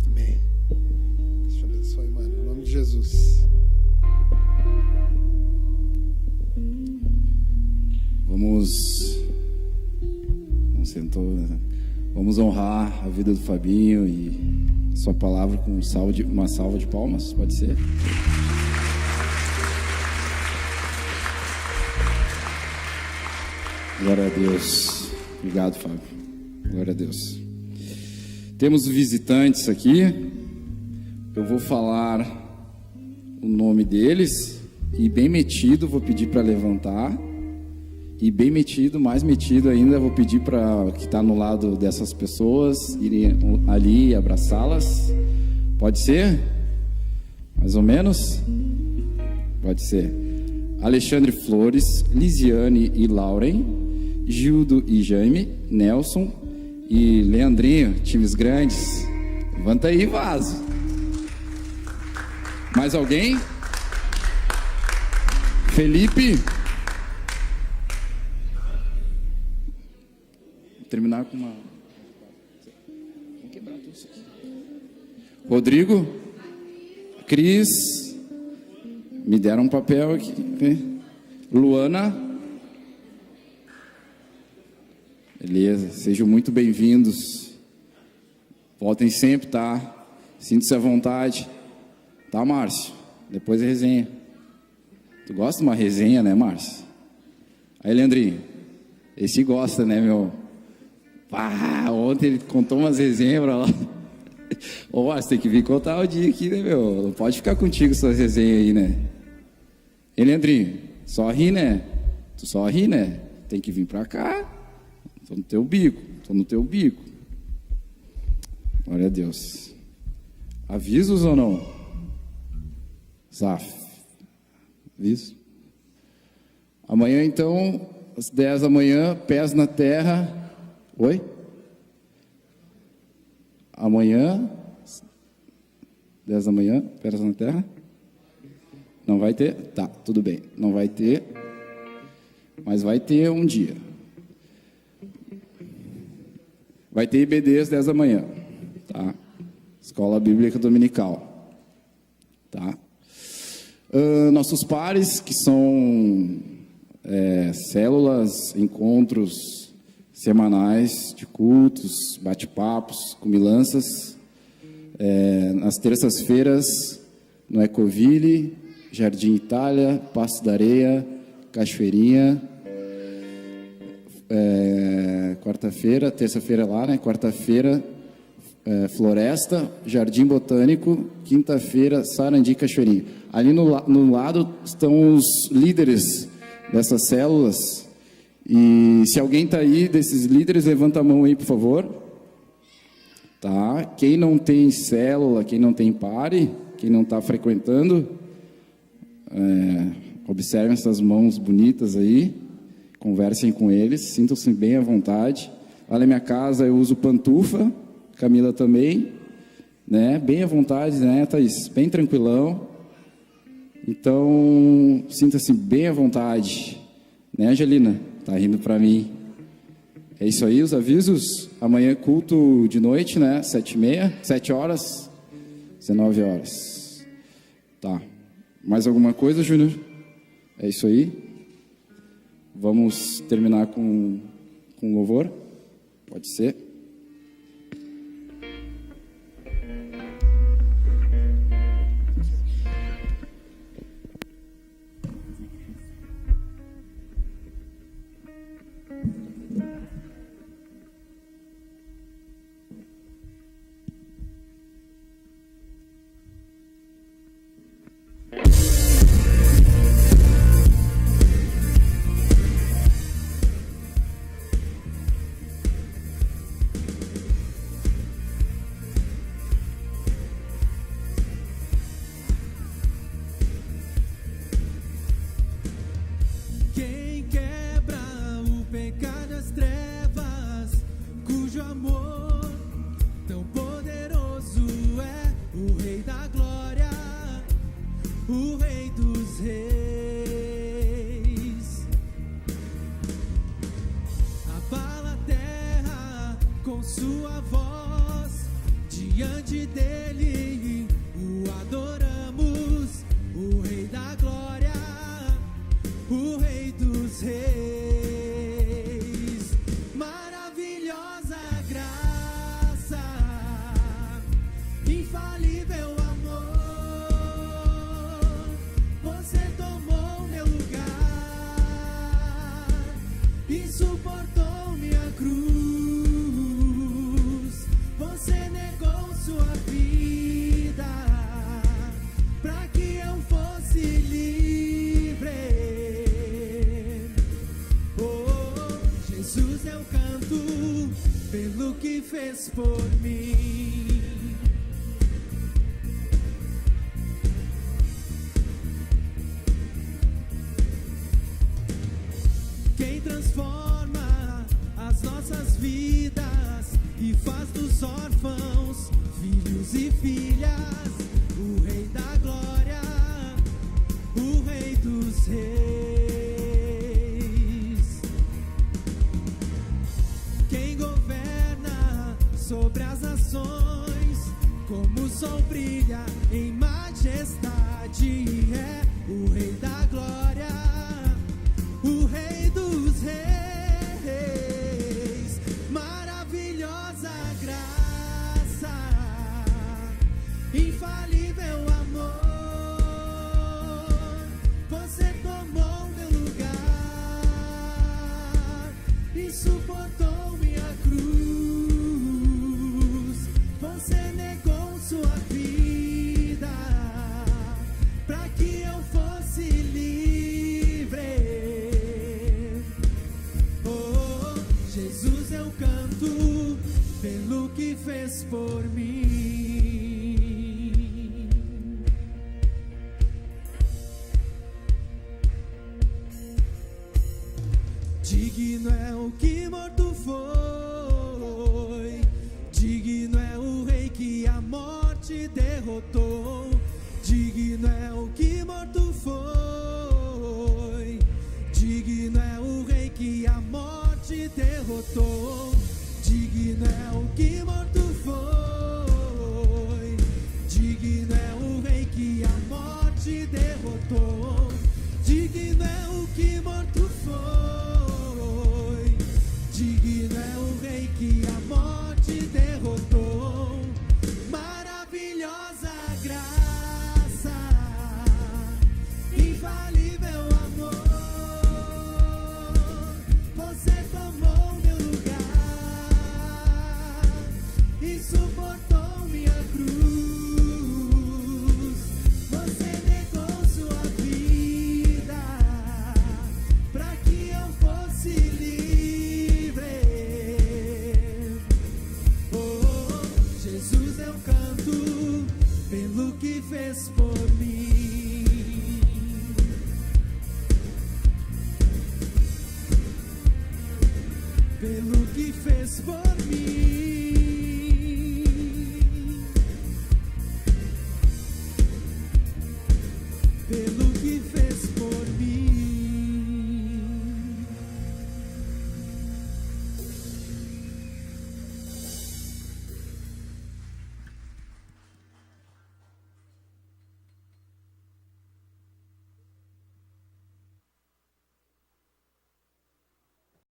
Amém. Deus te abençoe, mano, em nome de Jesus. Vamos honrar a vida do Fabinho e sua palavra com uma salva de palmas, pode ser? Glória a Deus. Obrigado, Fábio. Glória a Deus. Temos visitantes aqui. Eu vou falar o nome deles. E bem metido, vou pedir para levantar. E bem metido, mais metido ainda, vou pedir para que está no lado dessas pessoas irem ali abraçá-las. Pode ser? Mais ou menos? Pode ser. Alexandre Flores, Lisiane e Lauren, Gildo e Jaime, Nelson e Leandrinho, times grandes. Levanta aí, vaso. Mais alguém? Felipe. Vou terminar com uma... Vou quebrar tudo isso aqui. Rodrigo. Cris. Me deram um papel aqui. Luana. Beleza. Sejam muito bem-vindos. Voltem sempre, tá? Sinta-se à vontade. Tá, Márcio? Depois a resenha. Tu gosta de uma resenha, né, Márcio? Aí, Leandrinho. Esse gosta, né, meu? Ah, ontem ele contou umas resenhas pra lá. Ô, Márcio, tem que vir contar o dia aqui, né, meu? Não pode ficar contigo essas resenhas aí, né? E, Leandrinho, só ri, né? Tu só ri, né? Tem que vir pra cá. Tô no teu bico. Glória a Deus. Avisos ou não? Zaf. Aviso. Amanhã, então, às 10 da manhã, pés na terra. Oi? Amanhã, 10 da manhã, pés na terra. Não vai ter? Tá, tudo bem. Não vai ter, mas vai ter um dia. Vai ter IBD às 10 da manhã, tá? Escola Bíblica Dominical, tá? Nossos pares, que são células, encontros semanais de cultos, bate-papos, comilanças, nas terças-feiras no Ecoville, Jardim Itália, Passo da Areia, Cachoeirinha. Quarta-feira, terça-feira lá, né? Quarta-feira, Floresta, Jardim Botânico. Quinta-feira, Sarandi, Cachoeirinha. Ali no lado estão os líderes dessas células. E se alguém está aí desses líderes, levanta a mão aí, por favor. Tá? Quem não tem célula, quem não tem pare, quem não está frequentando, observem essas mãos bonitas aí. Conversem com eles, sintam-se bem à vontade. Lá na minha casa eu uso pantufa, Camila também, né? Bem à vontade, né, Thaís? Bem tranquilão. Então, sinta-se bem à vontade. Né, Angelina? Tá rindo para mim. É isso aí, os avisos. Amanhã culto de noite, né? 7h30, 7 horas, 19 horas. Tá. Mais alguma coisa, Júnior? É isso aí. Vamos terminar com louvor? Pode ser? Isso pelo que fez por mim. Quem transforma as nossas vidas e faz dos órfãos filhos e filhas, o Rei da Glória, o Rei dos Reis. Quem governa sobre as nações, como o sol brilha em majestade, é o Rei da Glória, o Rei dos Reis. Maravilhosa graça, infalível amor, você tomou meu lugar e suportou minha cruz. Você negou sua vida para que eu fosse livre. Oh, Jesus, eu canto pelo que fez por mim. Digno é o que morto foi, digno é o Rei que a morte derrotou. Digno é o que morto foi, digno é o Rei que a morte derrotou. Digno é o que morto foi, digno é o Rei que a morte derrotou. Digno é o que morto foi, digno é o Rei que a morte derrotou. Maravilhosa graça, infalível amor, você tomou meu lugar e suportou minha cruz. Você negou sua vida para que eu fosse livre. Oh, Jesus, eu canto pelo que fez por mim. Pelo que fez por mim.